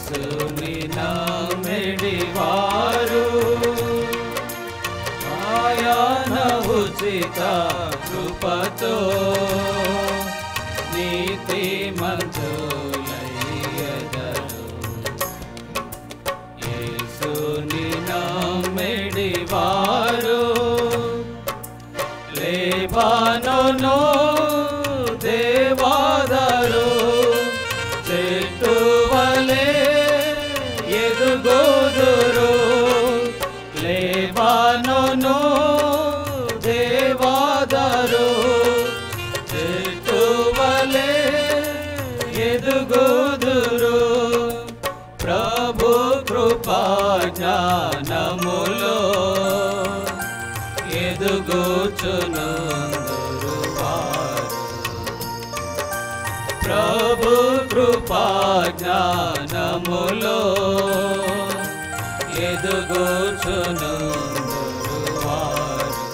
యేసుని నమ్మిడివారు ఆయన ఉచిత కృపతో నీతిమంతులయ్యెదరు. యేసుని నమ్మిడివారు లెబానోను దేవదారు చెట్టు వలె ఎదుగుదురు. లెబానోను దేవదారు చెట్టు వలె ఎదుగుదురు. ప్రభు కృపా జ్ఞానములో ఎదుగుచునుందురు వారు. ప్రభు కృపా జ్ఞానములో ఎదుగుచునుందురు వారు.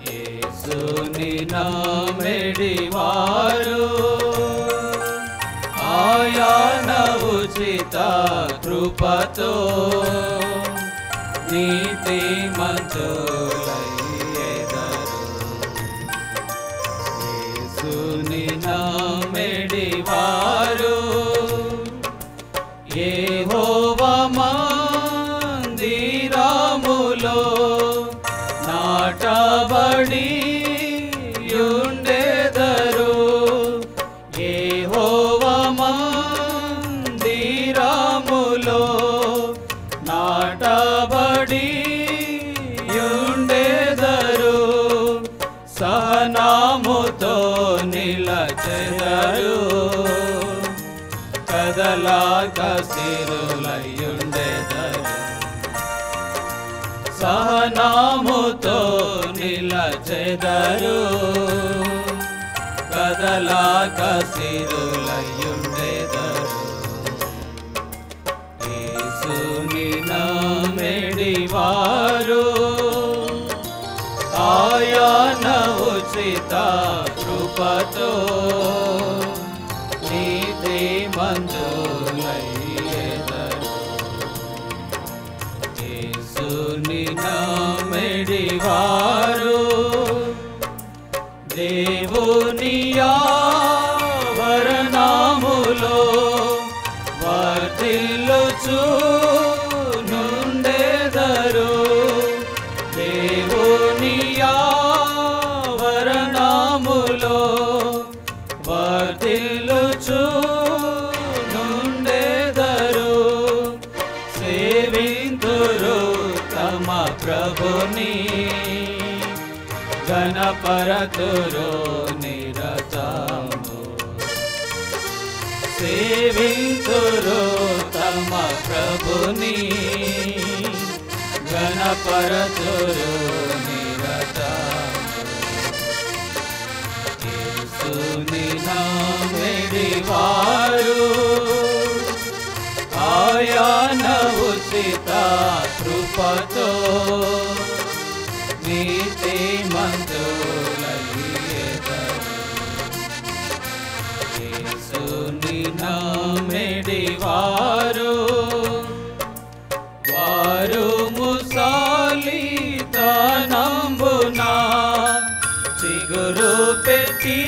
యేసుని నమ్మిడివారు ఆయన ఉచిత కృపతో నీతిమంతులయ్యెదరు. యేసుని నమ్మిడివారు యెహోవా మందిరములో నాటబడి యుండెదరు. యెహోవా మందిరములో నాటబడి యుండెదరు. సహనముతో నిలచెదరు కదలాక సిరులయుండెదరు. సహనముతో నిలచెదరు కదలాక సిరులయుండెదరు. యేసుని నమ్మిడివారు ఆయన ఉచిత కృపతో నీతిమంతులయ్యెదరు. యేసుని నమ్మిడివారు దేవుని ఆవరణములో వర్ధిల్లుచునుండెదరు. దేవుని ఆవరణములో వర్ధిల్లుచునుండెదరు. సేవింతురు తమ ప్రభుని ఘనపరతురు నిరతము. సేవింతురు తమ ప్రభుని ఘనపరతురు నిరతము. యేసుని నమ్మిడివారు ఆయన ఉచిత కృపతో నీతిమంతులయ్యెదరు. యేసుని నమ్మిడివారు వారు ముసలితనంబున చిగురు పెట్టి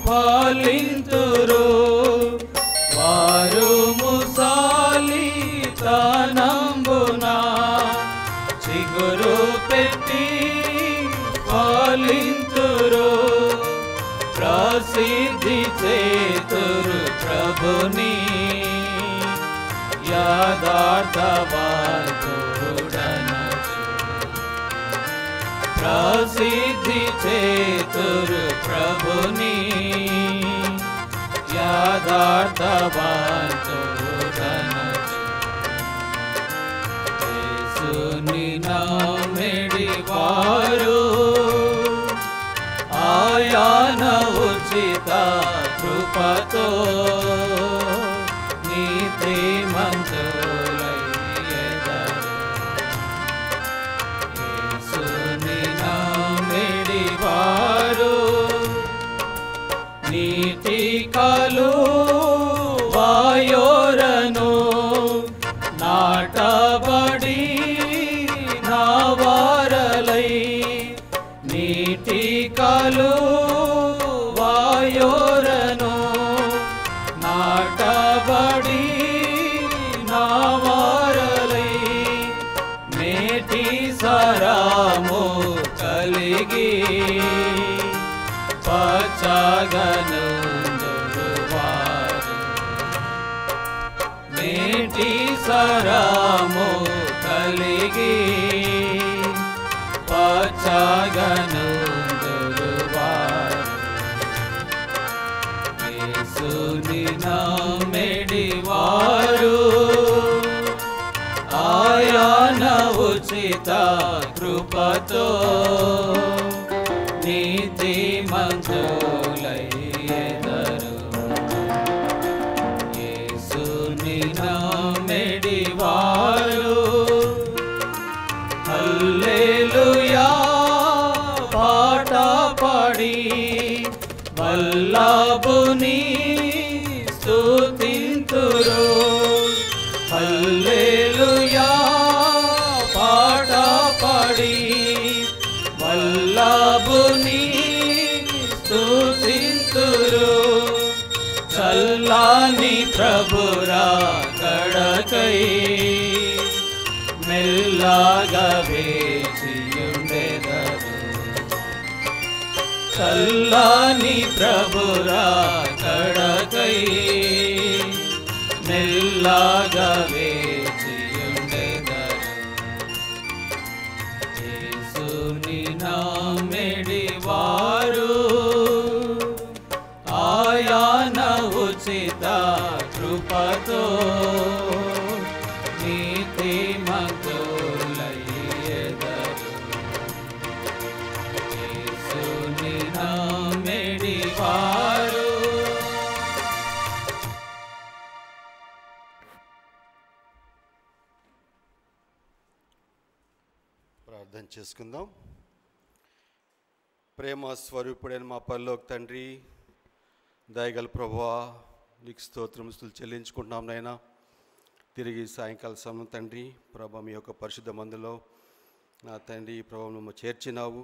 ఫలింతురు. వారు ముసలితనంబున చిగురు పెట్టి ఫలింతురు. ప్రసిద్ధి చేతురు ప్రభుని యథార్థవంతుడనచు. ప్రసిద్ధి చేతురు ప్రభుని యథార్థవంతుడనచు. యేసుని నమ్మిడివారు ఆయన ఉచిత కృపతో నీతిమంతులయ్యెదరు. యేసుని నీతి కలువాయి పచ్చగనుందురువారు నేటి సరము కలిగి పచ్చగనుందురువారు యేసుని నమ్మిడివారు ఆయన ఉచిత కృపతో నీతిమంతులయ్యెదరు యేసుని నమ్మిడివారు హల్లెలూయా పాట పాడి వల్లభుని స్తుతింతురు హల్లెలూయా పాట పాడి వల్లభుని స్తుతింతురు చల్లని ప్రభురా కడకై మెల్లగా వేచియుండెదరు చల్లని ప్రభురా కడకై మెల్లగా వేచియుండెదరు యేసుని నమ్మిడివారు ఆయన ఉచిత కృపతో నీతిమంతులయ్యెదరు యేసుని నమ్మిడివారు ప్రార్థన చేసుకుందాం. ప్రేమ స్వరూపుడైన మా పరలోక తండ్రి, దయగల ప్రభువా, నీకు స్తోత్రముస్తులు చెల్లించుకుంటున్నాం నాయనా. తిరిగి సాయంకాల సమయం తండ్రి ప్రభా మీ యొక్క పరిశుద్ధ మందులో నా తండ్రి ప్రభా మమ్మల్ని చేర్చినావు.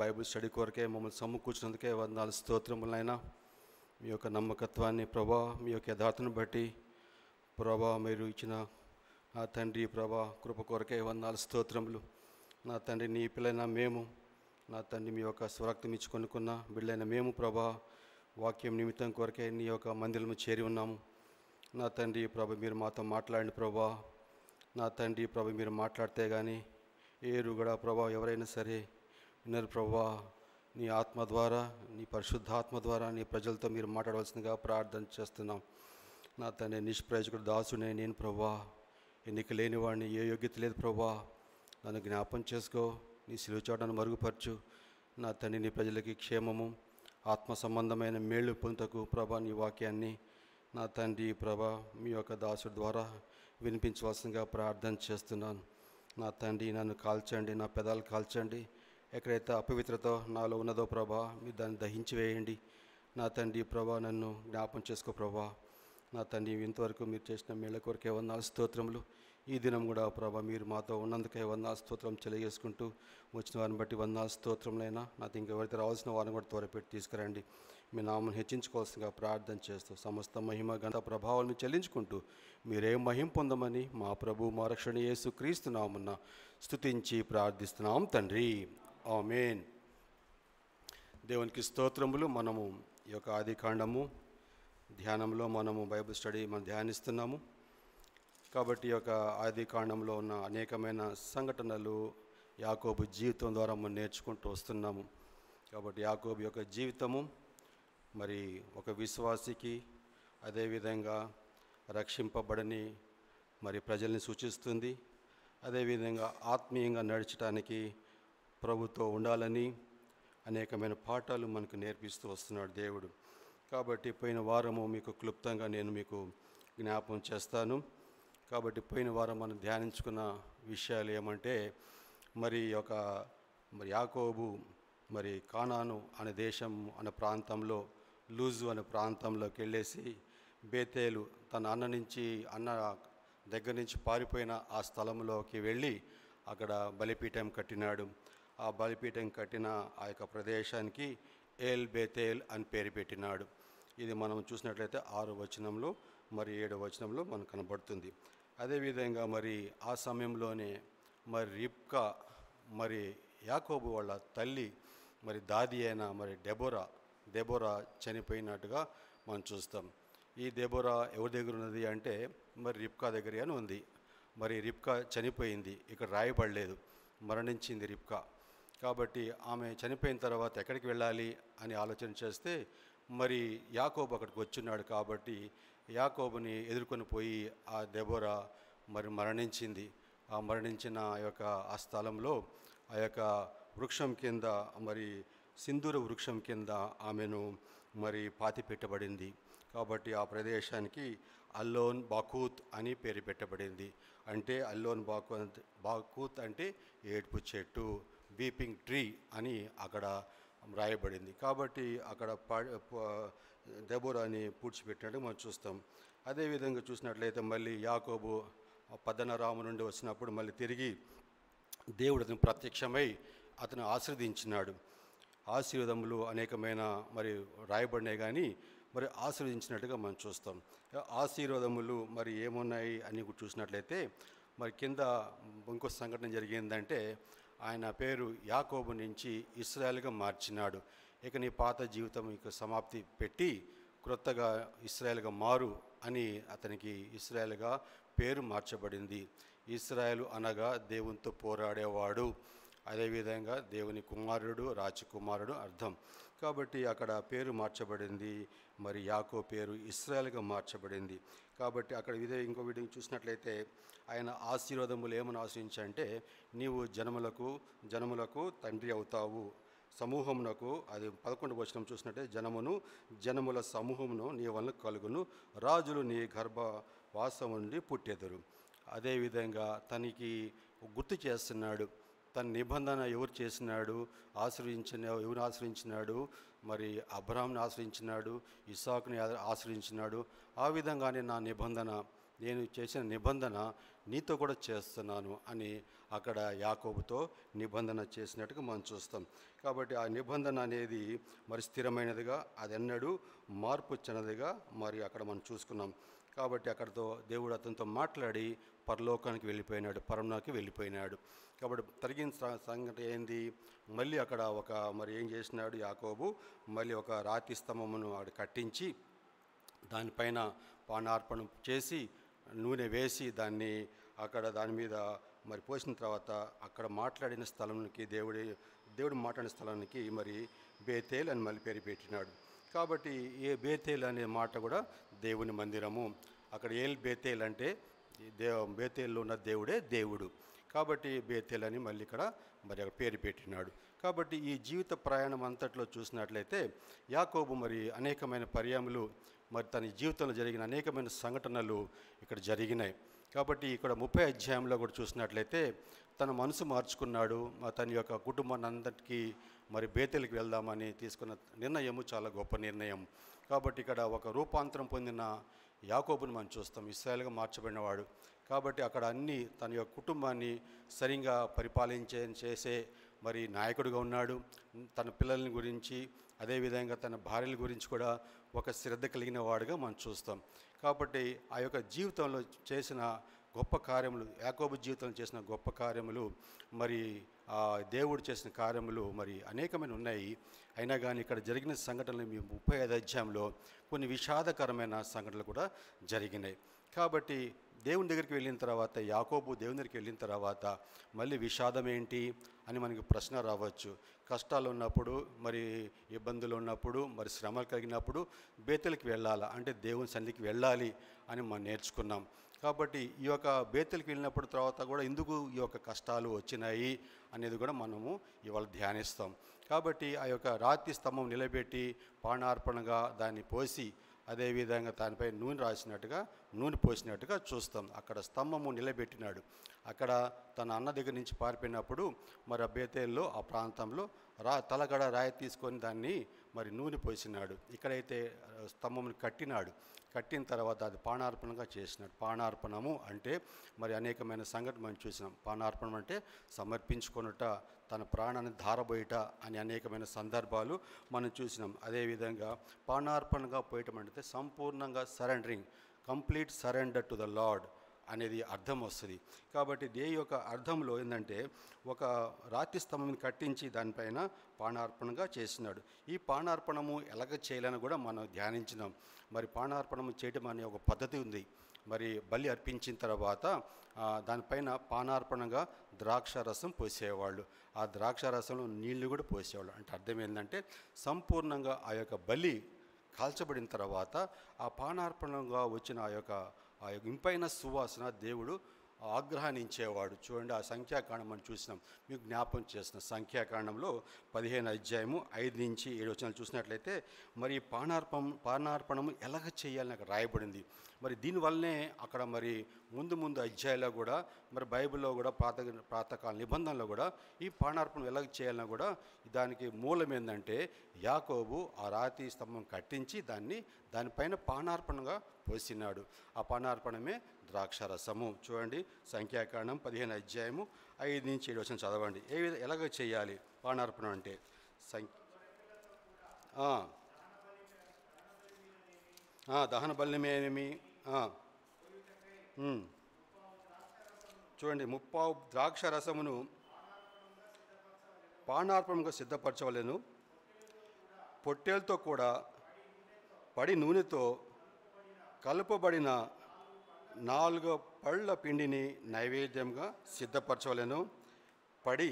బైబిల్ స్టడీ కొరకే మమ్మల్ని సమకూర్చినందుకే వందనాలు స్తోత్రములైనా. మీ యొక్క నమ్మకత్వాన్ని ప్రభా మీ యొక్క యథార్థను బట్టి ప్రభా మీరు ఇచ్చిన నా తండ్రి ప్రభా కృప కొరకే వందనాలు స్తోత్రములు. నా తండ్రి నీ పిల్లైన మేము నా తండ్రి మీ యొక్క స్వరక్తం ఇచ్చి కొనుక్కున్న బిడ్డలైన మేము ప్రభా వాక్యం నిమిత్తం కొరకే నీ యొక్క మందిరము చేరి ఉన్నాము. నా తండ్రి ప్రభు మీరు మాతో మాట్లాడండి ప్రభా. నా తండ్రి ప్రభు మీరు మాట్లాడితే కానీ ఏరు కూడా ప్రభా ఎవరైనా సరే వినరు ప్రభా. నీ ఆత్మ ద్వారా నీ పరిశుద్ధాత్మ ద్వారా నీ ప్రజలతో మీరు మాట్లాడవలసిందిగా ప్రార్థన చేస్తున్నాం. నా తండ్రి నిష్ప్రయోజకుడు దాసునే నేను ప్రభా, ఎన్నిక లేనివాడిని, ఏ యోగ్యత లేదు ప్రభా. నన్ను జ్ఞాపం చేసుకో, నీ సిలువ చాటును మరుగుపరచు. నా తండ్రి నీ ప్రజలకి క్షేమము ఆత్మ సంబంధమైన మేళ్ళు పొందుటకు ప్రభా నీ వాక్యాన్ని నా తండ్రి ప్రభా మీ యొక్క దాసుడి ద్వారా వినిపించవలసిందిగా ప్రార్థన చేస్తున్నాను. నా తండ్రి నన్ను కాల్చండి, నా పెదాలు కాల్చండి. ఎక్కడైతే అపవిత్రత నాలో ఉన్నదో ప్రభా మీరు దాన్ని దహించి వేయండి. నా తండ్రి ప్రభా నన్ను జ్ఞాపం చేసుకో ప్రభా. నా తండ్రి ఇంతవరకు మీరు చేసిన మేళ్ళ కొరకే వందనాలు స్తోత్రములు. ఈ దినం కూడా ప్రభా మీరు మాతో ఉన్నందుకే వందనాలు స్తోత్రం తెలియజేసుకుంటూ వచ్చిన వారిని బట్టి వందనాలు స్తోత్రములైనా. నాకు ఇంకెవరైతే రావాల్సిన వారిని కూడా త్వరపెట్టి తీసుకురండి. మీ నామను హెచ్చించుకోవాల్సిందిగా ప్రార్థన చేస్తూ సమస్త మహిమ ఘనత ప్రభావాలను చెల్లించుకుంటూ మీరే మహిమ పొందమని మా ప్రభు మా రక్షణ యేసు క్రీస్తు నామమున స్తుతించి ప్రార్థిస్తున్నాం తండ్రి, ఆమేన్. దేవునికి స్తోత్రములు. మనము ఈ యొక్క ఆదికాండము ధ్యానంలో మనము బైబిల్ స్టడీ మనం ధ్యానిస్తున్నాము. కాబట్టి ఈ యొక్క ఆదికాండంలో ఉన్న అనేకమైన సంఘటనలు యాకోబు జీవితం ద్వారా మనం నేర్చుకుంటూ వస్తున్నాము. కాబట్టి యాకోబు యొక్క జీవితము మరి ఒక విశ్వాసికి అదేవిధంగా రక్షింపబడని మరి ప్రజల్ని సూచిస్తుంది. అదేవిధంగా ఆత్మీయంగా నడచడానికి ప్రభుతో ఉండాలని అనేకమైన పాఠాలు మనకు నేర్పిస్తూ వస్తున్నాడు దేవుడు. కాబట్టి పోయిన వారము మీకు క్లుప్తంగా నేను మీకు జ్ఞాపకం చేస్తాను. కాబట్టి పోయిన వారం మనం ధ్యానించుకున్న విషయాలు ఏమంటే మరి యాకోబు మరి కానాను అనే దేశం అనే ప్రాంతంలో లూజు అనే ప్రాంతంలోకి వెళ్ళేసి బేతేలు తన అన్న దగ్గర నుంచి పారిపోయిన ఆ స్థలంలోకి వెళ్ళి అక్కడ బలిపీఠం కట్టినాడు. ఆ బలిపీఠం కట్టిన ఆ యొక్క ప్రదేశానికి ఏల్ బేతేల్ అని పేరు పెట్టినాడు. ఇది మనం చూసినట్లయితే 6వ వచనంలో మరి 7వ వచనంలో మనకు కనబడుతుంది. అదేవిధంగా మరి ఆ సమయంలోనే మరి రిబ్కా మరి యాకోబు వాళ్ళ తల్లి మరి దాది అయిన మరి డెబోరా దెబోరా చనిపోయినట్టుగా మనం చూస్తాం. ఈ దెబోరా ఎవరి దగ్గర ఉన్నది అంటే మరి రిబ్కా దగ్గర అని ఉంది. మరి రిబ్కా చనిపోయింది, ఇక్కడ రాయబడలేదు, మరణించింది రిబ్కా. కాబట్టి ఆమె చనిపోయిన తర్వాత ఎక్కడికి వెళ్ళాలి అని ఆలోచన చేస్తే మరి యాకోబు అక్కడికి వచ్చున్నాడు. కాబట్టి యాకోబుని ఎదుర్కొని పోయి ఆ దెబోరా మరి మరణించింది. ఆ మరణించిన ఆ స్థలంలో ఆ యొక్క వృక్షం కింద, మరి సింధూర వృక్షం కింద ఆమెను మరి పాతి పెట్టబడింది. కాబట్టి ఆ ప్రదేశానికి అల్లోన్ బాకూత్ అని పేరు పెట్టబడింది. అంటే అల్లోన్ బాకూత్ అంటే ఏడ్పు చెట్టు, వీపింగ్ ట్రీ అని అక్కడ రాయబడింది. కాబట్టి అక్కడ దెబోరాని పూడ్చిపెట్టినట్టు మనం చూస్తాం. అదేవిధంగా చూసినట్లయితే మళ్ళీ యాకోబు పద్దనరాము నుండి వచ్చినప్పుడు మళ్ళీ తిరిగి దేవుడు అతను ప్రత్యక్షమై అతను ఆశీర్వదించినాడు. ఆశీర్వాదములు అనేకమైన మరి రాయబడినాయి, కానీ మరి ఆశీర్వదించినట్టుగా మనం చూస్తాం. ఆశీర్వాదములు మరి ఏమున్నాయి అని చూసినట్లయితే మరి కింద ఇంకో సంఘటన జరిగిందంటే ఆయన పేరు యాకోబు నుంచి ఇశ్రాయేలుగా మార్చినాడు. ఇక నీ పాత జీవితం ఇక సమాప్తి పెట్టి క్రొత్తగా ఇశ్రాయేలుగా మారు అని అతనికి ఇశ్రాయేలుగా పేరు మార్చబడింది. ఇశ్రాయేలు అనగా దేవునితో పోరాడేవాడు, అదేవిధంగా దేవుని కుమారుడు, రాజకుమారుడు అర్థం. కాబట్టి అక్కడ పేరు మార్చబడింది. మరి యాకోబు పేరు ఇశ్రాయేలుగా మార్చబడింది. కాబట్టి అక్కడ ఇంకో వీడియో చూసినట్లయితే ఆయన ఆశీర్వాదములు ఏమని ఆశించంటే నీవు జనములకు తండ్రి అవుతావు, సమూహమునకు, అది 11వ వచనం చూసినట్టే జనముల సమూహమును నీ వలన కలుగును, రాజులు నీ గర్భవాసం నుండి పుట్టెదరు. అదేవిధంగా తనకి గుర్తు చేస్తున్నాడు తన నిబంధన ఎవరు చేసినాడు, ఎవరు ఆశ్రయించినాడు, మరి అబ్రహాంని ఆశ్రయించినాడు, ఇస్సాకుని ఆశ్రయించినాడు. ఆ విధంగానే నేను చేసిన నిబంధన నీతో కూడా చేస్తున్నాను అని అక్కడ యాకోబుతో నిబంధన చేసినట్టుగా మనం చూస్తాం. కాబట్టి ఆ నిబంధన అనేది మరి స్థిరమైనదిగా, అది ఎన్నడూ మార్పు చెందదిగా మరి అక్కడ మనం చూసుకున్నాం. కాబట్టి అక్కడితో దేవుడు అతనితో మాట్లాడి పరలోకానికి వెళ్ళిపోయినాడు. కాబట్టి తరిగిన సంగతి ఏంది, మళ్ళీ అక్కడ మరి ఏం చేసినాడు యాకోబు, మళ్ళీ ఒక రాతి స్తంభమును అక్కడ కట్టించి దానిపైన పానార్పణం చేసి నూనె వేసి దాని మీద మరి పోసిన తర్వాత అక్కడ మాట్లాడిన స్థలానికి దేవుడు మాట్లాడిన స్థలానికి మరి బేతేల్ అని మళ్ళీ పేరు పెట్టినాడు. కాబట్టి ఏ బేతేల్ అనే మాట కూడా దేవుని మందిరము. అక్కడ బేతేల్ అంటే బేతేల్లో ఉన్న దేవుడే దేవుడు. కాబట్టి బేతేల్ అని మళ్ళీ ఇక్కడ మరి అక్కడ పేరు పెట్టినాడు. కాబట్టి ఈ జీవిత ప్రయాణం అంతట్లో చూసినట్లయితే యాకోబు మరి అనేకమైన పర్యాములు మరి తన జీవితంలో జరిగిన అనేకమైన సంఘటనలు ఇక్కడ జరిగినాయి. కాబట్టి ఇక్కడ 30వ అధ్యాయంలో కూడా చూసినట్లయితే తన మనసు మార్చుకున్నాడు. తన యొక్క కుటుంబాన్ని అందరికీ మరి బేతేలుకి వెళ్దామని తీసుకున్న నిర్ణయము చాలా గొప్ప నిర్ణయం. కాబట్టి ఇక్కడ ఒక రూపాంతరం పొందిన యాకోబుని మనం చూస్తాం, ఇశ్రాయేలుగా మార్చబడినవాడు. కాబట్టి అక్కడ తన యొక్క కుటుంబాన్ని సరిగా చేసే మరి నాయకుడిగా ఉన్నాడు. తన పిల్లల్ని గురించి, అదేవిధంగా తన భార్యల గురించి కూడా ఒక శ్రద్ధ కలిగిన వాడుగా మనం చూస్తాం. కాబట్టి ఆ యొక్క జీవితంలో చేసిన గొప్ప కార్యములు, యాకోబు జీవితంలో చేసిన గొప్ప కార్యములు, మరి దేవుడు చేసిన కార్యములు మరి అనేకమైన ఉన్నాయి. అయినా కానీ ఇక్కడ జరిగిన సంఘటనలు 35వ అధ్యాయంలో కొన్ని విషాదకరమైన సంఘటనలు కూడా జరిగినాయి. కాబట్టి దేవుని దగ్గరికి వెళ్ళిన తర్వాత, యాకోబు దేవుని దగ్గరికి వెళ్ళిన తర్వాత మళ్ళీ విషాదం ఏంటి అని మనకి ప్రశ్న రావచ్చు. కష్టాలు ఉన్నప్పుడు, మరి ఇబ్బందులు ఉన్నప్పుడు, మరి శ్రమలు కలిగినప్పుడు బేతేలుకి వెళ్ళాలి, అంటే దేవుని సన్నిధికి వెళ్ళాలి అని మనం నేర్చుకున్నాం. కాబట్టి ఈ యొక్క బేతేలుకి వెళ్ళినప్పుడు తర్వాత కూడా ఎందుకు ఈ యొక్క కష్టాలు వచ్చినాయి అనేది కూడా మనము ఇవాళ ధ్యానిస్తాం. కాబట్టి ఆ యొక్క రాతి స్తంభం నిలబెట్టి పానార్పణగా దాన్ని పోసి, అదేవిధంగా దానిపై నూనె పోసినట్టుగా చూస్తాం. అక్కడ స్తంభము నిలబెట్టినాడు. అక్కడ తన అన్న దగ్గర నుంచి పారిపోయినప్పుడు మరి ఆ బేతేల్లో ఆ ప్రాంతంలో తలగడ రాయి తీసుకొని దాన్ని మరి నూనె పోసినాడు. ఇక్కడైతే స్తంభమును కట్టిన తర్వాత అది పానార్పణగా చేసినాడు. పానార్పణము అంటే మరి అనేకమైన సంఘటన మనం చూసినాం. పానార్పణం అంటే సమర్పించుకొనుట, తన ప్రాణాన్ని ధారబోయట అని అనేకమైన సందర్భాలు మనం చూసినాం. అదేవిధంగా పానార్పణగా పోయటం అంటే సంపూర్ణంగా surrendering, complete surrender to the lord అనేది అర్థం వస్తుంది. కాబట్టి దేని యొక్క అర్థంలో ఏంటంటే ఒక రాతి స్తంభం కట్టించి దానిపైన పానార్పణగా చేసినాడు. ఈ పానార్పణము ఎలాగ చేయాలని కూడా మనం ధ్యానించినాం. మరి పానార్పణము చేయటం అనే ఒక పద్ధతి ఉంది. మరి బలి అర్పించిన తర్వాత దానిపైన పానార్పణగా ద్రాక్ష రసం పోసేవాళ్ళు. ఆ ద్రాక్ష రసంలో నీళ్లు కూడా పోసేవాళ్ళు. అంటే అర్థం ఏంటంటే సంపూర్ణంగా ఆ యొక్క బలి కాల్చబడిన తర్వాత ఆ పానార్పణంగా వచ్చిన ఆ యొక్క ఇంపైన సువాసన దేవుడు ఆగ్రహించేవాడు. చూడండి, ఆ సంఖ్యాకాండం మనం చూసినాం, మీకు జ్ఞాపకం చేసిన సంఖ్యాకాండంలో 15 అధ్యాయము 5 నుంచి 7 వచనాలు చూసినట్లయితే మరి పానార్పణము ఎలాగ చేయాలని అక్కడ రాయబడింది. మరి దీనివల్లనే అక్కడ మరి ముందు అధ్యాయాల్లో కూడా మరి బైబిల్లో కూడా ప్రాతకాల నిబంధనలో కూడా ఈ పానార్పణం ఎలాగ చేయాలన్నా కూడా దానికి మూలం ఏంటంటే యాకోబు ఆ రాతి స్తంభం కట్టించి దానిపైన పానార్పణగా పోసినాడు. ఆ పానార్పణమే ద్రాక్షారసము. చూడండి, సంఖ్యాకాండం 15 అధ్యాయము 5 నుంచి 7 వచనం చదవండి. ఎలాగ చేయాలి పానార్పణం అంటే దహన బలిమేమి చూడండి, 30 ద్రాక్ష రసమును పానార్పణంగా సిద్ధపరచవలెను. పొట్టేలతో కూడా పడి నూనెతో కలుపబడిన 4 పళ్ళ పిండిని నైవేద్యంగా సిద్ధపరచవలెను. పడి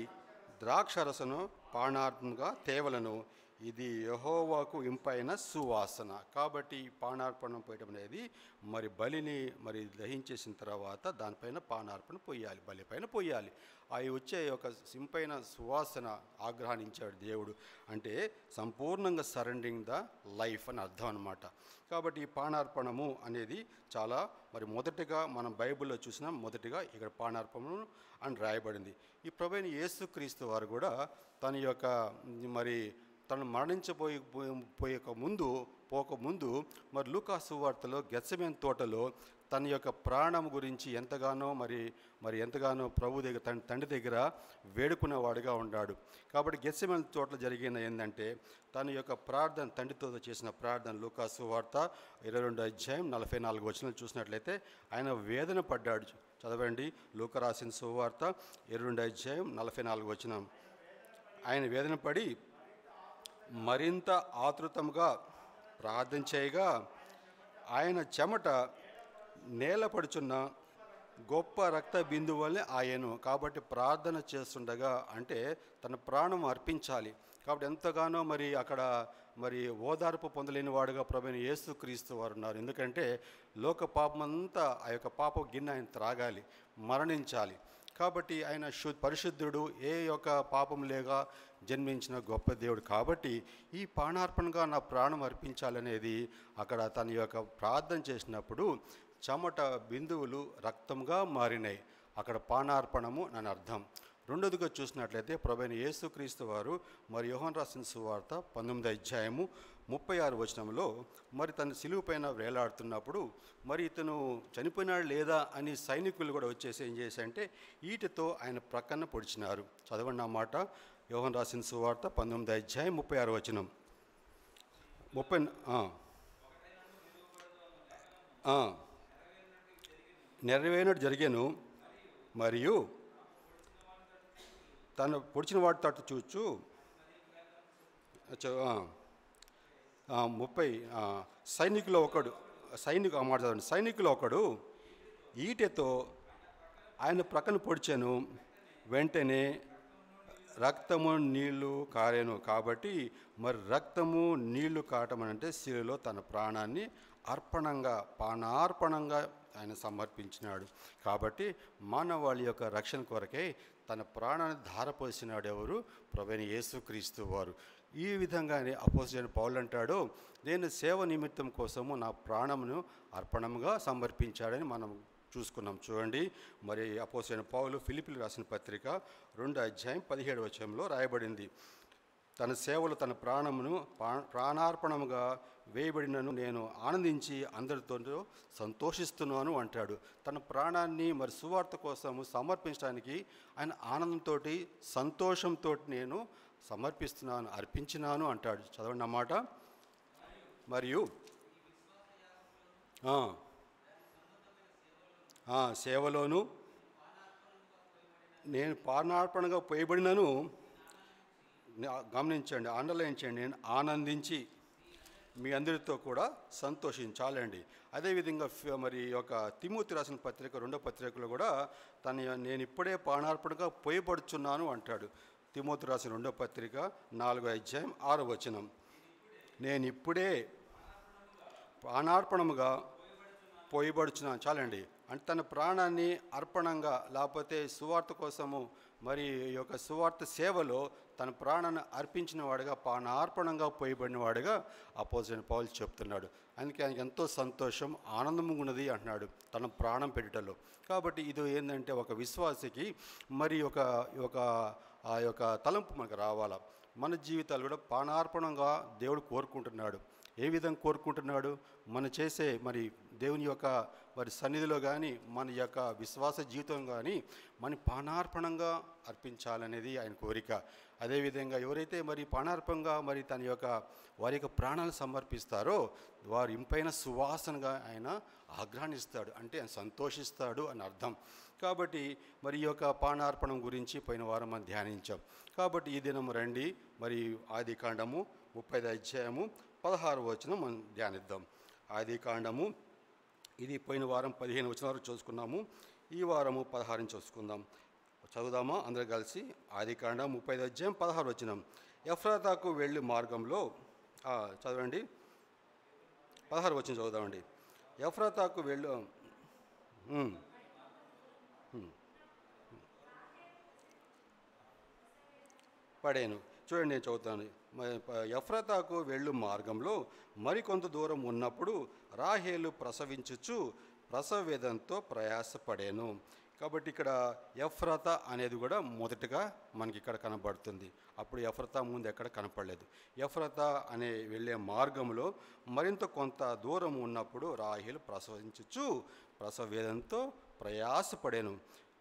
ద్రాక్షరసను పానార్పణగా తేవలను. ఇది యెహోవాకు ఇంపైన సువాసన. కాబట్టి ఈ పానార్పణం పోయడం అనేది మరి బలిని మరి దహించేసిన తర్వాత దానిపైన పానార్పణ పోయాలి, బలిపైన పోయాలి. అవి వచ్చే ఒక ఇంపైన సువాసన ఆగ్రహించాడు దేవుడు. అంటే సంపూర్ణంగా సరెండరింగ్ ద లైఫ్ అని అర్థం అన్నమాట. కాబట్టి ఈ పానార్పణము అనేది చాలా మరి మొదటిగా మనం బైబిల్లో చూసినాం. మొదటిగా ఇక్కడ పానార్పణము అని రాయబడింది. ఈ ప్రభువైన యేసుక్రీస్తు వారు కూడా తన యొక్క మరి తను పోకముందు మరి లూకా సువార్తలో గెత్సెమనే తోటలో తన యొక్క ప్రాణం గురించి ఎంతగానో ప్రభు దగ్గర తండ్రి దగ్గర వేడుకునేవాడుగా ఉన్నాడు. కాబట్టి గెత్సెమనే తోటలో జరిగిన ఏంటంటే తన యొక్క ప్రార్థన, తండ్రితో చేసిన ప్రార్థన లూకా సువార్త 22 అధ్యాయం 44 వచనాలు చూసినట్లయితే ఆయన వేదన పడ్డాడు. చదవండి, లూకా రాసిన సువార్త 22 అధ్యాయం 44 వచనం. ఆయన వేదన పడి మరింత ఆతృతంగా ప్రార్థన చేయగా ఆయన చెమట నేలపడుచున్న గొప్ప రక్త బిందువు వల్లే ఆయను. కాబట్టి ప్రార్థన చేస్తుండగా అంటే తన ప్రాణం అర్పించాలి. కాబట్టి ఎంతగానో మరి అక్కడ మరి ఓదార్పు పొందలేని వాడుగా ప్రభువైన యేసుక్రీస్తు వారు ఉన్నారు. ఎందుకంటే లోక పాపమంతా ఆ యొక్క పాప గిన్నె ఆయన త్రాగాలి, మరణించాలి. కాబట్టి ఆయన పరిశుద్ధుడు, ఏ యొక్క పాపం లేక జన్మించిన గొప్ప దేవుడు. కాబట్టి ఈ పానార్పణగా నా ప్రాణం అర్పించాలనేది అక్కడ తన యొక్క ప్రార్థన చేసినప్పుడు చెమట బిందువులు రక్తంగా మారినాయి. అక్కడ పానార్పణము అని అర్థం. రెండోదిగా చూసినట్లయితే ప్రభువైన యేసుక్రీస్తు వారు మరి యోహాను రాసిన సువార్త 19 అధ్యాయము 36 వచనంలో మరి తన సిలువ పైన వేలాడుతున్నప్పుడు మరి ఇతను చనిపోయినాడు లేదా అని సైనికులు కూడా వచ్చేసి ఏం చేశారంటే ఈటతో ఆయన ప్రక్కన పొడిచినారు. చదవండి ఆ మాట, యోహాను రాసిన సువార్త 19 అధ్యాయం 36 వచనం. 30 నెరవేరినట్టు జరిగాను మరియు తను పొడిచిన వాడి తట్టు చూచు 30 సైనికులు ఒకడు ఈటెతో ఆయన ప్రక్కన పొడిచాను, వెంటనే రక్తము నీళ్లు కారేను. కాబట్టి మరి రక్తము నీళ్లు కారటం అంటే శిలువలో తన ప్రాణాన్ని పానార్పణంగా ఆయన సమర్పించినాడు. కాబట్టి మానవాళి యొక్క రక్షణ కొరకై తన ప్రాణాన్ని ధారపోసినాడు ఎవరు? ప్రభువైన యేసుక్రీస్తు వారు. ఈ విధంగానే అపోస్తలుడైన పౌలు అంటాడు, నేను సేవ నిమిత్తం కోసము నా ప్రాణమును అర్పణముగా సమర్పించాడని మనం చూసుకున్నాం. చూడండి, మరి అపోస్తలుడైన పౌలు ఫిలిప్పీయులకు రాసిన పత్రిక 2 అధ్యాయం 17 వచనంలో రాయబడింది, తన సేవలు తన ప్రాణమును ప్రాణార్పణముగా వేయబడినను నేను ఆనందించి అందరితో సంతోషిస్తున్నాను అంటాడు. తన ప్రాణాన్ని మరి సువార్త కోసము సమర్పించడానికి ఆయన ఆనందంతో సంతోషంతో నేను సమర్పిస్తున్నాను, అర్పించినాను అంటాడు. చదవండి అన్నమాట. మరియు సేవలోను నేను పానార్పణగా పోయబడినను, గమనించండి, అండర్లైన్ చేయండి, నేను ఆనందించి మీ అందరితో కూడా సంతోషించాలండి. అదేవిధంగా మరి ఒక తిమోతి రాసిన పత్రిక 2వ పత్రికలో కూడా నేను ఇప్పుడే పానార్పణగా పోయబడుచున్నాను అంటాడు. తిమోతి రాసిన 2వ పత్రిక 4వ అధ్యాయం 6వ వచనం. నేను ఇప్పుడే ప్రాణార్పణముగా పోయబడుచున్నాను. చాలండి. అంటే తన ప్రాణాన్ని అర్పణంగా, లేకపోతే సువార్త కోసము, మరి ఈ యొక్క సువార్త సేవలో తన ప్రాణాన్ని అర్పించిన వాడుగా, ప్రాణార్పణంగా పోయబడిన వాడుగా అపోజిట్ పౌలు చెప్తున్నాడు. అందుకే ఆయనకి ఎంతో సంతోషం, ఆనందం ఉన్నది అంటున్నాడు తన ప్రాణం పెట్టుటలో. కాబట్టి ఇది ఏంటంటే ఒక విశ్వాసికి మరి ఆ యొక్క తలంపు మనకు రావాలా. మన జీవితాలు కూడా ప్రాణార్పణంగా దేవుడు కోరుకుంటున్నాడు. ఏ విధంగా కోరుకుంటున్నాడు? మనం చేసే మరి దేవుని యొక్క మరి సన్నిధిలో కానీ, మన యొక్క విశ్వాస జీవితం కానీ మన ప్రాణార్పణంగా అర్పించాలనేది ఆయన కోరిక. అదేవిధంగా ఎవరైతే మరి ప్రాణార్పణంగా మరి వారి యొక్క ప్రాణాలు సమర్పిస్తారో వారు ఇంపైన సువాసనగా ఆయన ఆగ్రహిస్తాడు, అంటే ఆయన సంతోషిస్తాడు అని అర్థం. కాబట్టి మరి ఈ యొక్క ప్రాణార్పణం గురించి పోయిన వారం మనం ధ్యానించాం. కాబట్టి ఈ దినం రండి, మరి ఆదికాండము 30వ అధ్యాయము 16వ వచనం మనం ధ్యానిద్దాం. ఆదికాండము ఇది పోయిన వారం 15 వచనం వరకు చూసుకున్నాము. ఈ వారము 16 నుంచి చూసుకుందాం. చదువుదామా అందరూ కలిసి? ఆదికాండం 30వ అధ్యాయం 16వ వచనం. ఎఫ్రాతాకు వెళ్ళే మార్గంలో, చదవండి, 16వ వచనం చదువుదామండి. ఎఫ్రాతాకు వెళ్ళు పడేను. చూడండి, నేను చదువుతాను. ఎఫ్రాతాకు వెళ్ళు మార్గంలో మరికొంత దూరం ఉన్నప్పుడు రాహేలు ప్రసవించుచు ప్రసవ వేదంతో ప్రయాసపడేను. కాబట్టి ఇక్కడ ఎఫ్రాతా అనేది కూడా మొదటగా మనకి ఇక్కడ కనబడుతుంది. అప్పుడు ఎఫ్రాతా ముందు ఎక్కడ కనపడలేదు. ఎఫ్రాతా అనే వెళ్ళే మార్గంలో మరింత కొంత దూరం ఉన్నప్పుడు రాహేలు ప్రసవించుచు ప్రసవ వేదంతో ప్రయాసపడేను.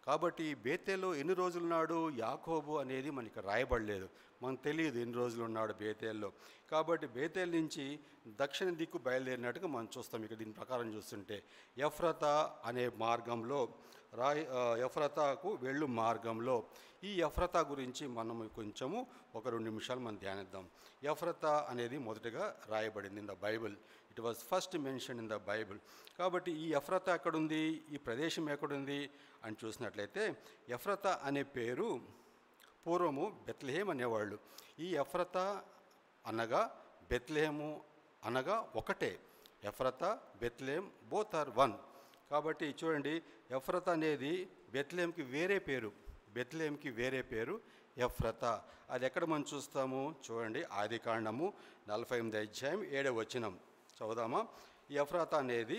కాబట్టి బేతేల్లో ఎన్ని రోజులు ఉన్నాడు యాకోబు అనేది మనకి రాయబడలేదు. మనకు తెలియదు ఎన్ని రోజులు ఉన్నాడు బేతేల్లో. కాబట్టి బేతేల్ నుంచి దక్షిణ దిక్కు బయలుదేరినట్టుగా మనం చూస్తాం. ఇక్కడ దీని ప్రకారం చూస్తుంటే ఎఫ్రాతా అనే మార్గంలో ఎఫ్రాతాకు వెళ్ళు మార్గంలో, ఈ ఎఫ్రాతా గురించి మనము కొంచెము ఒక 2 నిమిషాలు మనం ధ్యానిద్దాం. ఎఫ్రాతా అనేది మొదటగా రాయబడింది in the Bible. It was first mention in the Bible. కాబట్టి ఈ ఎఫ్రాతా ఎక్కడుంది, ఈ ప్రదేశం ఎక్కడుంది అని చూసినట్లయితే, ఎఫ్రాతా అనే పేరు పూర్వము బెత్లెహేం అనేవాళ్ళు. ఈ ఎఫ్రాతా అనగా బెత్లెహేము అనగా ఒకటే. Ephrathah Bethlehem both are one. కాబట్టి చూడండి, ఎఫ్రాతా అనేది బెత్లెహేంకి వేరే పేరు ఎఫ్రాతా. అది ఎక్కడ మనం చూస్తాము? చూడండి, ఆదికాండము 48వ అధ్యాయం 7వ వచనం చదువుదామా? ఈ ఎఫ్రాతా అనేది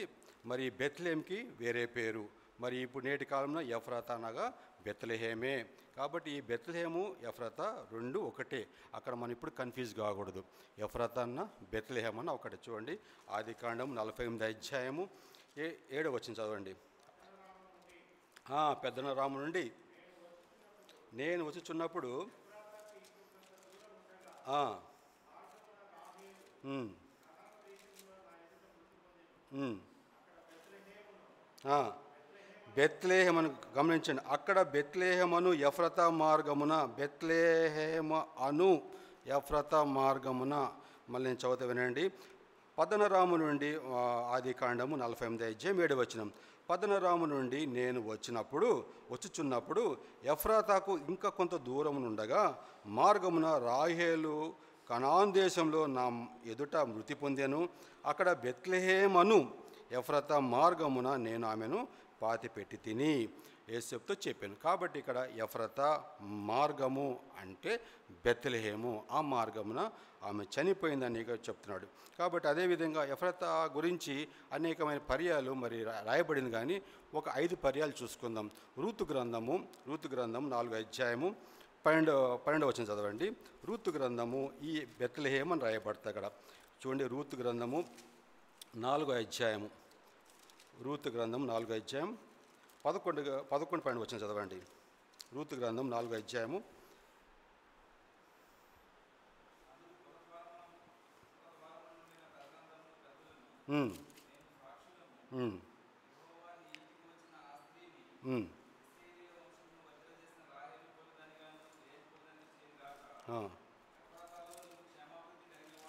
మరి బెత్లెహేంకి వేరే పేరు. మరి ఇప్పుడు నేటి కాలంలో ఎఫ్రాతా అనగా బెత్లెహేమే. కాబట్టి ఈ బెత్లెహేము ఎఫ్రాతా 2 ఒకటే. అక్కడ మనం ఇప్పుడు కన్ఫ్యూజ్ కాకూడదు. ఎఫ్రాతా అన్న బెత్లెహేం అన్న ఒకటే. చూడండి, ఆదికాండం 48వ అధ్యాయము 7వ వచనం చదవండి. పెద్దన రాము నుండి నేను వచ్చుచున్నప్పుడు బెత్లెహేమను గమనించండి. అక్కడ బెత్లెహేమను ఎఫ్రాతా మార్గమున, ఎఫ్రాతా మార్గమున. మళ్ళీ నేను చదువుతా వినండి. పద్దనరాము నుండి, ఆదికాండము 48వ అధ్యాయం 7వ వచనం. పద్దనరాము నుండి నేను వచ్చుచున్నప్పుడు ఎఫ్రాతాకు ఇంకా కొంత దూరం నుండగా మార్గమున రాహేలు కనాన్ దేశంలో నా ఎదుట మృతి పొందెను. అక్కడ బెత్లెహేమను ఎఫ్రాతా మార్గమున నేను ఆమెను పాతిపెట్టి తిని యేసేపుతో చెప్పాను. కాబట్టి ఇక్కడ ఎఫ్రాతా మార్గము అంటే బెత్లెహేము, ఆ మార్గమున ఆమె చనిపోయిందని చెప్తున్నాడు. కాబట్టి అదేవిధంగా ఎఫ్రాతా గురించి అనేకమైన పర్యాలు మరి రాయబడింది. కానీ ఒక 5 పర్యాలు చూసుకుందాం. రూతు గ్రంథం 4వ అధ్యాయము 12వ వచనం చదవండి. రూతు గ్రంథము ఈ బెత్లెహేము అని రాయబడతాయి అక్కడ. చూడండి, రూతు గ్రంథము 4వ అధ్యాయము 11-12 వచనం చదవండి. రూతు గ్రంథం 4వ అధ్యాయము ఉమ్. ఆ.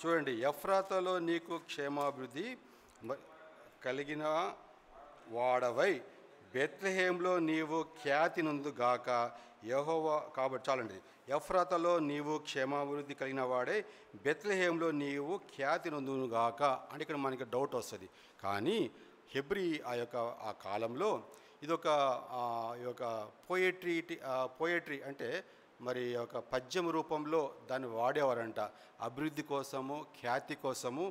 చూడండి, ఎఫ్రాతాలో నీకు క్షేమాభివృద్ధి కలిగిన వాడవై బెత్లెహేంలో నీవు ఖ్యాతి నొందుగాక యెహోవా. కాబట్టి చాలండి, ఎఫ్రాతాలో నీవు క్షేమాభివృద్ధి కలిగిన వాడే బెత్లెహేంలో నీవు ఖ్యాతి నొందుగాక అంటే ఇక్కడ మనకి డౌట్ వస్తుంది. కానీ హెబ్రీ ఆ కాలంలో ఇదొక ఈ యొక్క పోయట్రీ అంటే మరి ఒక పద్యం రూపంలో దాన్ని వాడేవారంట. అభివృద్ధి కోసము, ఖ్యాతి కోసము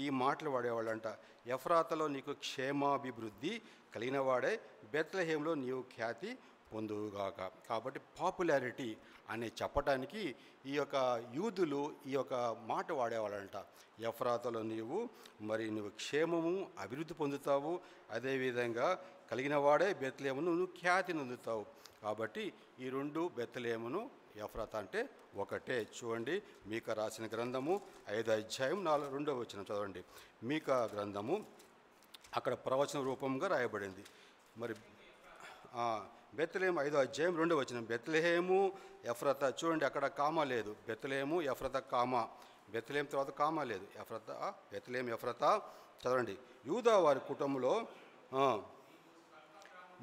ఈ మాటలు వాడేవాళ్ళంట. ఎఫ్రాతాలో నీకు క్షేమాభివృద్ధి కలిగిన వాడే బెత్లెహేంలో నీవు ఖ్యాతి పొందుగాక. కాబట్టి పాపులారిటీ అని చెప్పడానికి ఈ యొక్క యూదులు ఈ యొక్క మాట వాడేవాళ్ళంట. ఎఫ్రాతాలో నువ్వు క్షేమము అభివృద్ధి పొందుతావు, అదేవిధంగా కలిగిన వాడే బెత్లెహేమును నువ్వు ఖ్యాతి నొందుతావు. కాబట్టి ఈ రెండు బెత్లెహేమును ఎఫ్రాతా అంటే ఒకటే. చూడండి, మీకా రాసిన గ్రంథము 5వ అధ్యాయం 2వ వచనం చదవండి. మీకా గ్రంథము అక్కడ ప్రవచన రూపంగా రాయబడింది. మరి బెత్లెహేము 5వ అధ్యాయం 2వ వచనం, బెత్లెహేము ఎఫ్రాతా. చూడండి, అక్కడ కామా లేదు. బెత్లెహేము ఎఫ్రాతా కామా, బెత్లెహేము తర్వాత కామా లేదు. బెత్లెహేము ఎఫ్రాతా. చదవండి, యూదా వారి కుటుంబంలో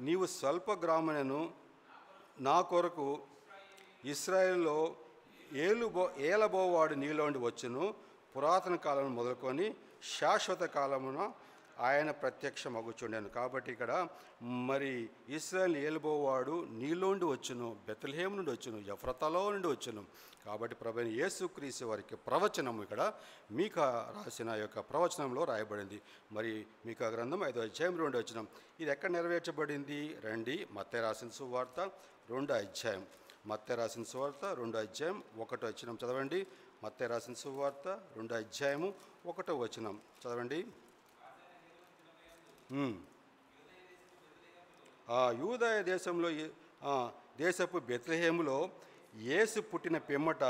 నీవు స్వల్ప గ్రామమును నా కొరకు ఇశ్రాయేలులో ఏలబోవాడు నీలోండి వచ్చును. పురాతన కాలం మొదలుకొని శాశ్వత కాలమున ఆయన ప్రత్యక్షమగుచుండెను. కాబట్టి ఇక్కడ మరి ఇశ్రాయేలు ఏలుబోవాడు నీలోండి వచ్చును, బెత్లెహేము నుండి వచ్చును, ఎఫ్రాతాలో నుండి వచ్చును. కాబట్టి ప్రభువైన యేసుక్రీస్తు వారికి ప్రవచనము ఇక్కడ మీకా రాసిన యొక్క ప్రవచనంలో రాయబడింది. మరి మీకా గ్రంథం 5వ అధ్యాయం 2వ వచనం. ఇది ఎక్కడ నెరవేర్చబడింది? రండి, మత్తయి రాసిన సువార్త 2వ అధ్యాయం. మత్తయి రాసిన సువార్త 2వ అధ్యాయం 1వ వచనం చదవండి. మత్తయి రాసిన సువార్త 2వ అధ్యాయము 1వ వచనం చదవండి. యూదాయ దేశంలో దేశపు బెత్లెహేములో యేసు పుట్టిన పిమ్మట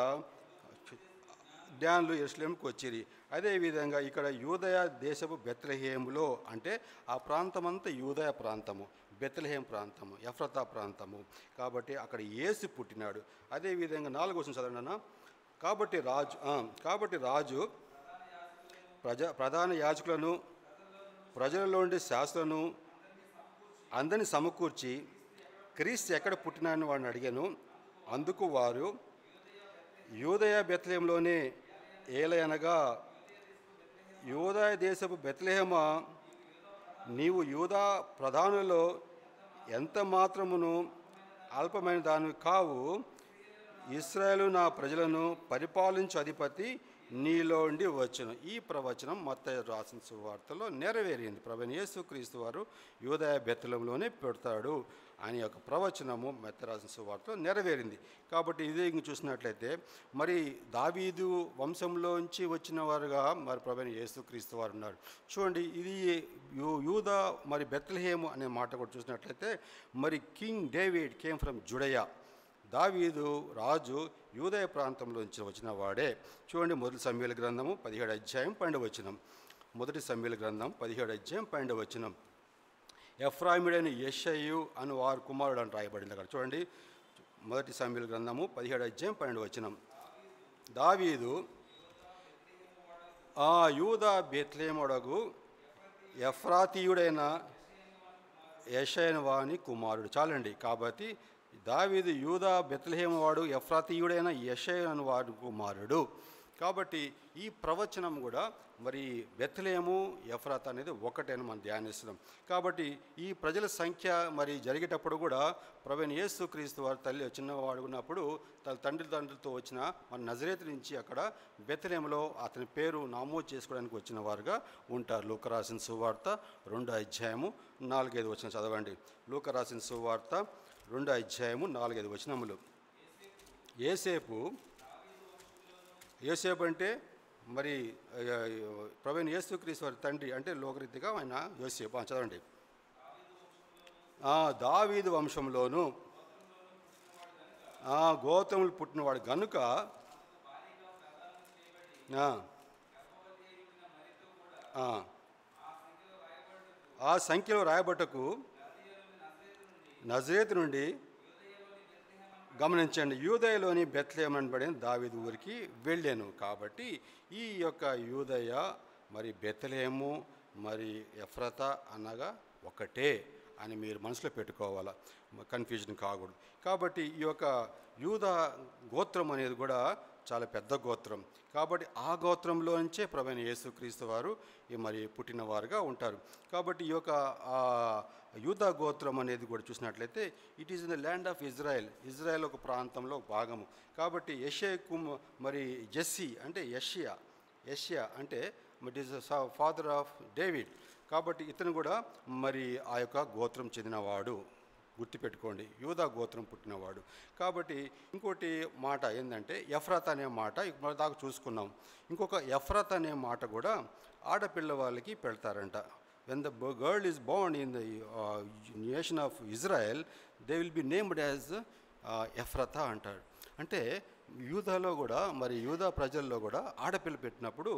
జ్ఞానులు యెరూషలేముకు వచ్చిరి. అదేవిధంగా ఇక్కడ యూదయ దేశపు బెత్లెహేములో అంటే ఆ ప్రాంతమంతా యూదయ ప్రాంతము, బెత్లెహేం ప్రాంతము, ఎఫ్రాతా ప్రాంతము. కాబట్టి అక్కడ యేసు పుట్టినాడు. అదేవిధంగా 4వ వచనం చదవండి అన్న. కాబట్టి రాజు ప్రధాన యాజకులను ప్రజలలోని శాస్త్రులను అందరిని సమకూర్చి క్రీస్తు ఎక్కడ పుట్టినారని వాడిని అడిగాను. అందుకు వారు యూదయ బెత్లెహేంలోనే ఏలయనగా, యూదయ దేశపు బెత్లెహేమా, నీవు యూదా ప్రధానులలో ఎంత మాత్రమును అల్పమైన దానివి కావు. ఇశ్రాయేలు నా ప్రజలను పరిపాలించు అధిపతి నీలోండి వచ్చును. ఈ ప్రవచనం మత్తయి రాసిన సువార్తలో నెరవేరింది. ప్రభువైన యేసుక్రీస్తు వారు యూదయ బెత్లెహేంలోనే పెడతాడు అని ఒక ప్రవచనము మత్తయి రాసిన సువార్తలో నెరవేరింది. కాబట్టి ఇదే చూసినట్లయితే మరి దావీదు వంశంలోంచి వచ్చిన వారుగా మరి ప్రభువైన యేసుక్రీస్తు వారు ఉన్నారు. చూడండి, ఇది యూదా మరి బెత్లెహేము అనే మాట కూడా చూసినట్లయితే మరి కింగ్ డేవిడ్ కేమ్ ఫ్రమ్ జుడయా. దావీదు రాజు యూదయ ప్రాంతంలోంచి వచ్చిన వాడే. చూడండి, మొదటి సమూయేలు గ్రంథము 17వ అధ్యాయం 12వ వచనం. మొదటి సమూయేలు గ్రంథం 17వ అధ్యాయం 12వ వచనం. ఎఫ్రాయిముడైన యెషయు అని వారి కుమారుడు అని రాయబడింది అక్కడ. చూడండి, మొదటి సమూయేలు గ్రంథము 17వ అధ్యాయం 12వ వచనం. దావీదు యూదా బెత్లెహేముడగు ఎఫ్రాతీయుడైన యెషయను వాని కుమారుడు. చాలండి. కాబట్టి దావీదు యూదా బెత్లెహేము వాడు, ఎఫ్రాతీయుడైన యెషయను వాడు కుమారుడు. కాబట్టి ఈ ప్రవచనం కూడా మరి బెత్లెహేము ఎఫ్రాతా అనేది ఒకటేని మనం ధ్యానిస్తున్నాం. కాబట్టి ఈ ప్రజల సంఖ్య మరి జరిగేటప్పుడు కూడా ప్రభువైన యేసుక్రీస్తు వారు తల్లి చిన్నవాడు ఉన్నప్పుడు తన తండ్రితో వచ్చిన మన నజరేతు నుంచి అక్కడ బెత్లెహేములో అతని పేరు నమోదు చేసుకోవడానికి వచ్చిన వారుగా ఉంటారు. లూకా రాసిన సువార్త 2వ అధ్యాయము 4-5 వచనం చదవండి. లూకా రాసిన సువార్త 2వ అధ్యాయము 4-5 వచనములు. యేసేపు అంటే మరి ప్రభువైన యేసుక్రీస్తు వారి తండ్రి అంటే లోకరీతిగా ఆయన యోసేపు. చదవండి. దావీదు వంశంలోను గోత్రములు పుట్టినవాడు గనుక ఆ సంఖ్యలో రాయబట్టకు నజరేతు నుండి గమనించండి, యూదయలోని బెత్లెహేం అనబడిన దావీదు ఊరికి వెళ్ళాను. కాబట్టి ఈ యొక్క యూదయ మరి బెత్లెహేము మరి ఎఫ్రతా అనగా ఒకటే అని మీరు మనసులో పెట్టుకోవాలా, కన్ఫ్యూజన్ కాకూడదు. కాబట్టి ఈ యొక్క యూదా గోత్రం అనేది కూడా చాలా పెద్ద గోత్రం. కాబట్టి ఆ గోత్రంలో నుంచే ప్రభువైన యేసుక్రీస్తు వారు మరి పుట్టినవారుగా ఉంటారు. కాబట్టి ఈ యొక్క యూదా గోత్రం అనేది కూడా చూసినట్లయితే it is in the land of Israel, Israel ఒక ప్రాంతంలో భాగము. కాబట్టి మరి జెస్సీ అంటే యెషయా అంటే it is father of David. కాబట్టి ఇతను కూడా మరి ఆ యొక్క గోత్రం చెందినవాడు, గుర్తుపెట్టుకోండి, యూదా గోత్రం పుట్టినవాడు. కాబట్టి ఇంకోటి మాట ఏంటంటే ఎఫ్రాతా అనే మాట ఇప్పుడు దాకా చూసుకున్నాం. ఇంకొక ఎఫ్రాతా అనే మాట కూడా ఆడపిల్ల వాళ్ళకి పెడతారంట. When the girl is Born in the nation of Israel they will be named as Ephrathah అంటాడు. అంటే యూదాలో కూడా మరి యూదా ప్రజల్లో కూడా ఆడపిల్ల పెట్టినప్పుడు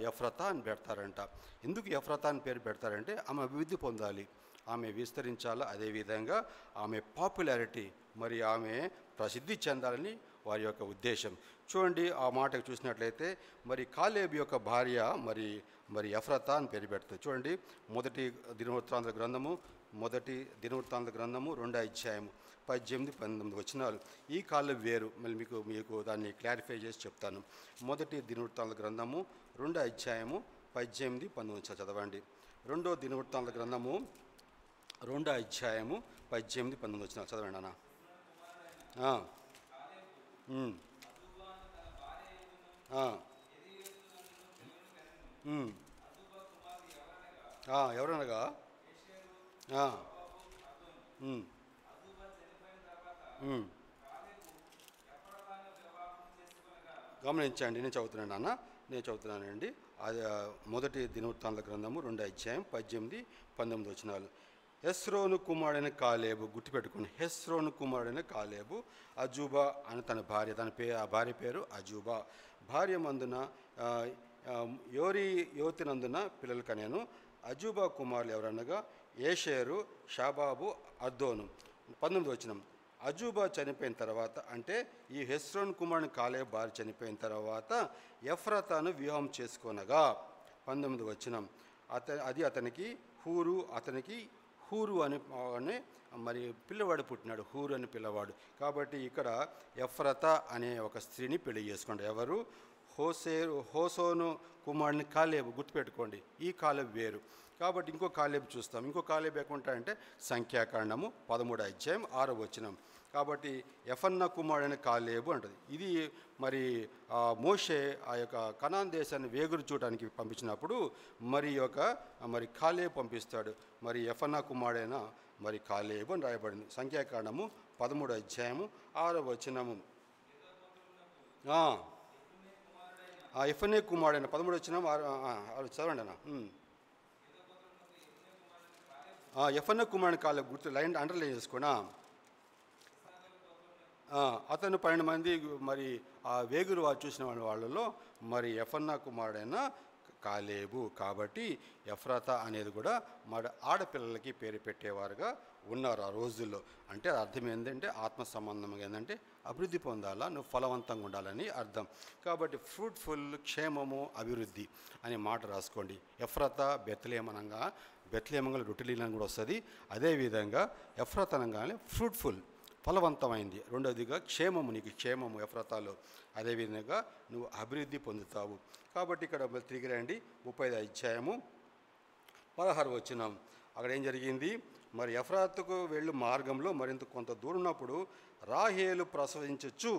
ఎఫ్రాతా అని పెడతారంట. ఎందుకు ఎఫ్రాతా అని పేరు పెడతారంటే ఆమె అభివృద్ధి పొందాలి, ఆమె విస్తరించాలి, అదేవిధంగా ఆమె పాపులారిటీ మరి ఆమె ప్రసిద్ధి చెందాలని వారి యొక్క ఉద్దేశం. చూడండి, ఆ మాటకు చూసినట్లయితే మరి కాలేబు యొక్క భార్య మరి ఎఫ్రతా అని పేరు పెడుతుంది. చూడండి, మొదటి దినవృత్తాంత గ్రంథము 2వ అధ్యాయము 18-19 వచనాలు. ఈ కాలేబు వేరు, మళ్ళీ మీకు దాన్ని క్లారిఫై చేసి చెప్తాను. మొదటి దినవృత్తాంత గ్రంథము 2వ అధ్యాయము 18-19 చదవండి. 2వ దినవృత్తాంత గ్రంథము 2వ అధ్యాయము 18-19 వచనాలు చదవండి అన్న. ఎవరనగా గమనించండి, నేను చదువుతున్నానండి. అది మొదటి దినవృత్తాంత గ్రంథము 2వ అధ్యాయం 18-19 వచనాలు. హెస్రోను కుమారుడైన కాలేబు, గుర్తుపెట్టుకోండి, హెస్రోను కుమారుడైన కాలేబు అజూబా అని తన భార్య, ఆ భార్య పేరు అజూబా. భార్య మందున యువతినందున పిల్లలు కనేను. అజూబా కుమారులు ఎవరనగా ఏషేరు, షాబాబు, అద్దోను. 19 వచనం. అజూబా చనిపోయిన తర్వాత, అంటే ఈ హెస్రోను కుమారుని కాలేబు భార్య చనిపోయిన తర్వాత ఎఫ్రతాను వివాహం చేసుకొనగా 19 వచనం. అతనికి హూరు అని మరి పిల్లవాడు పుట్టినాడు, హూరు అని పిల్లవాడు. కాబట్టి ఇక్కడ ఎఫ్రతా అనే ఒక స్త్రీని పెళ్లి చేసుకుంటాడు. ఎవరు? హోసోను కుమారుని కాలేబు, గుర్తుపెట్టుకోండి, ఈ కాలేబు వేరు. కాబట్టి ఇంకో కాలేబు చూస్తాం. ఇంకో కాలేబు ఎక్కడుంటాయంటే సంఖ్యాకాండము 13వ అధ్యాయం 6వ వచనం. కాబట్టి యెఫన్నా కుమారుడైన కాలేబు అంటది. ఇది మరి మోషే ఆ యొక్క కనాన్ దేశాన్ని వేగురు చూడడానికి పంపించినప్పుడు మరి కాలేబు పంపిస్తాడు. మరి యెఫన్నా కుమారుడైన మరి కాలేబు అని రాయబడింది. సంఖ్యాకాండము 13వ అధ్యాయము 6వ వచనము. యెఫనే కుమారుడైన 13వ వచనం చదవండి అన్న. యెఫన్నా కుమారుని కాలేబు గుర్తు లైన్ అండర్లైన్ చేసుకోనా. అతను 12 మంది మరి ఆ వేగురు వారు చూసిన వాళ్ళలో మరి యెఫన్నా కుమారుడైన కాలేబు. కాబట్టి ఎఫ్రాతా అనేది కూడా మరి ఆడపిల్లలకి పేరు పెట్టేవారుగా ఉన్నారు ఆ రోజుల్లో. అంటే అర్థం ఏంటంటే ఆత్మ సంబంధంగా ఏంటంటే అభివృద్ధి పొందాలా, నువ్వు ఫలవంతంగా ఉండాలని అర్థం. కాబట్టి ఫ్రూట్ఫుల్, క్షేమము, అభివృద్ధి అనే మాట రాసుకోండి. ఎఫ్రాతా బెత్లెహేం అనగా బెత్లెహేమంగా రొట్టెలీలని కూడా వస్తుంది. అదేవిధంగా ఎఫ్రాతా అనగానే ఫ్రూట్ఫుల్, ఫలవంతమైంది. రెండవదిగా క్షేమము, నీకు క్షేమము ఎఫ్రాతాలో. అదేవిధంగా నువ్వు అభివృద్ధి పొందుతావు. కాబట్టి ఇక్కడ తిరిగి రండి, 35వ అధ్యాయము 16వ వచనం. అక్కడ ఏం జరిగింది? మరి ఎఫ్రాతుకు వెళ్ళు మార్గంలో మరింత కొంత దూరం ఉన్నప్పుడు రాహేలు ప్రసవించచ్చు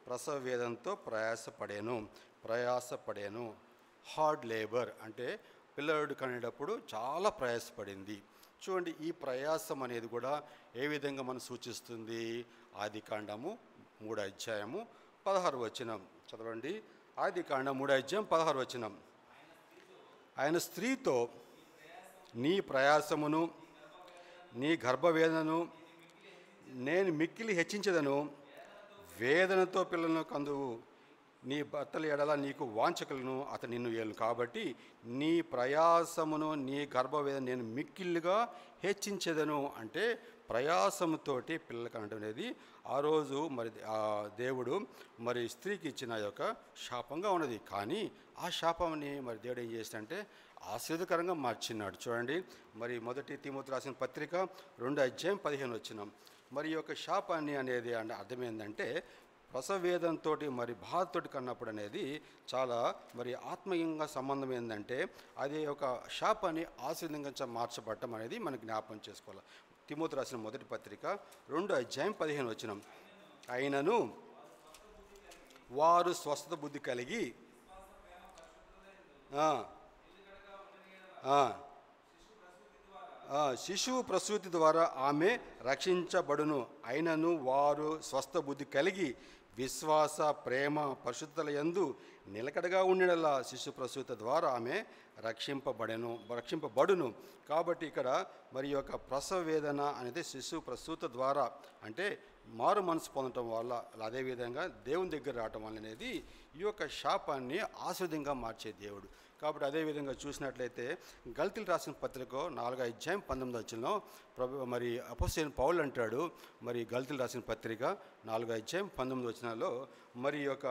ప్రసవ వేదంతో ప్రయాసపడాను. హార్డ్ లేబర్ అంటే పిల్లడు కనేటప్పుడు చాలా ప్రయాసపడింది. చూడండి, ఈ ప్రయాసం అనేది కూడా ఏ విధంగా మనం సూచిస్తుంది? ఆదికాండము 3వ అధ్యాయము 16వ వచనం చదవండి. ఆదికాండం 3వ అధ్యాయం 16వ వచనం. ఆయన స్త్రీతో, నీ ప్రయాసమును నీ గర్భవేదనను నేను మిక్కిలి హెచ్చించదను, వేదనతో పిల్లలను కందువు, నీ భర్తల ఎడల నీకు వాంఛకులను అతను నిన్ను ఏలు. కాబట్టి నీ ప్రయాసమును నీ గర్భవేదన నేను మిక్కిలిగా హెచ్చించేదను. అంటే ప్రయాసంతోటి పిల్లలు కనడం అనేది ఆ రోజు మరి దేవుడు మరి స్త్రీకి ఇచ్చిన యొక్క శాపంగా ఉన్నది. కానీ ఆ శాపంని మరి దేవుడు ఏం చేస్తాడంటే ఆశీర్వదకరంగా మార్చినాడు. చూడండి, మరి 1 తిమోతి రాసిన పత్రిక 2:15 మరి ఈ యొక్క శాపాన్ని అనేది అర్థం ఏంటంటే ప్రసవేదంతో మరి బాధతోటి కన్నప్పుడు అనేది చాలా మరి ఆత్మీయంగా సంబంధం ఏంటంటే అది ఒక శాపాన్ని ఆశీర్వాదంగా మార్చబడటం అనేది మనం జ్ఞాపకం చేసుకోవాలి. తిమోతి రాసిన 1 పత్రిక 2:15 అయినను వారు స్వస్థత బుద్ధి కలిగి శిశువు ప్రసూతి ద్వారా ఆమె రక్షించబడును. అయినను వారు స్వస్థ బుద్ధి కలిగి విశ్వాస ప్రేమ పరిశుద్ధతల యందు నిలకడగా ఉండేలా శిశు ప్రసూత ద్వారా ఆమె రక్షింపబడును. కాబట్టి ఇక్కడ మరి యొక్క ప్రసవ వేదన అనేది శిశు ప్రసూత ద్వారా అంటే మారు మనసు పొందటం వల్ల, అదేవిధంగా దేవుని దగ్గర రావటం వల్ల అనేది ఈ యొక్క శాపాన్ని ఆశీర్వాదంగా మార్చే దేవుడు. కాబట్టి అదేవిధంగా చూసినట్లయితే గల్తీలు రాసిన పత్రిక 4:19 ప్రభు మరి అపోస్తలుడైన పౌలు అంటాడు, మరి గల్తీలు రాసిన పత్రిక 4:19 మరి యొక్క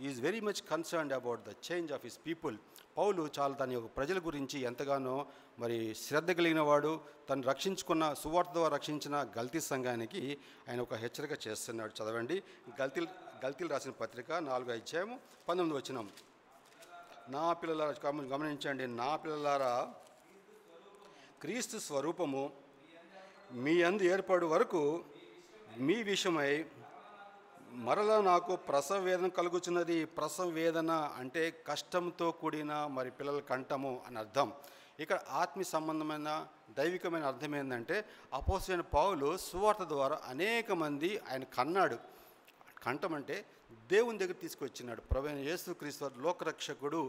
is very much concerned about the change of his people. Paul చాలా తన యొక్క ప్రజల గురించి ఎంతగానో మరి శ్రద్ధ కలిగిన వాడు. తను రక్షించుకున్న సువార్త ద్వారా రక్షించిన గల్తీ సంఘానికి ఆయన ఒక హెచ్చరిక చేస్తున్నాడు. చదవండి, గల్తీలు రాసిన పత్రిక 4:19 నా పిల్లలారా, గమనించండి, నా పిల్లలారా క్రీస్తు స్వరూపము మీ యందు ఏర్పడు వరకు మీ విషయమై మరలా నాకు ప్రసవ వేదన కలుగుచున్నది. ప్రసవ వేదన అంటే కష్టంతో కూడిన మరి పిల్లల కంఠము అని అర్థం. ఇక్కడ ఆత్మీయ సంబంధమైన దైవికమైన అర్థం ఏంటంటే అపోస్తలుడైన పౌలు సువార్త ద్వారా అనేక మంది ఆయన కన్నాడు. కంఠం అంటే దేవుని దగ్గర తీసుకొచ్చినాడు. ప్రభువైన యేసుక్రీస్తు లోకరక్షకుడు,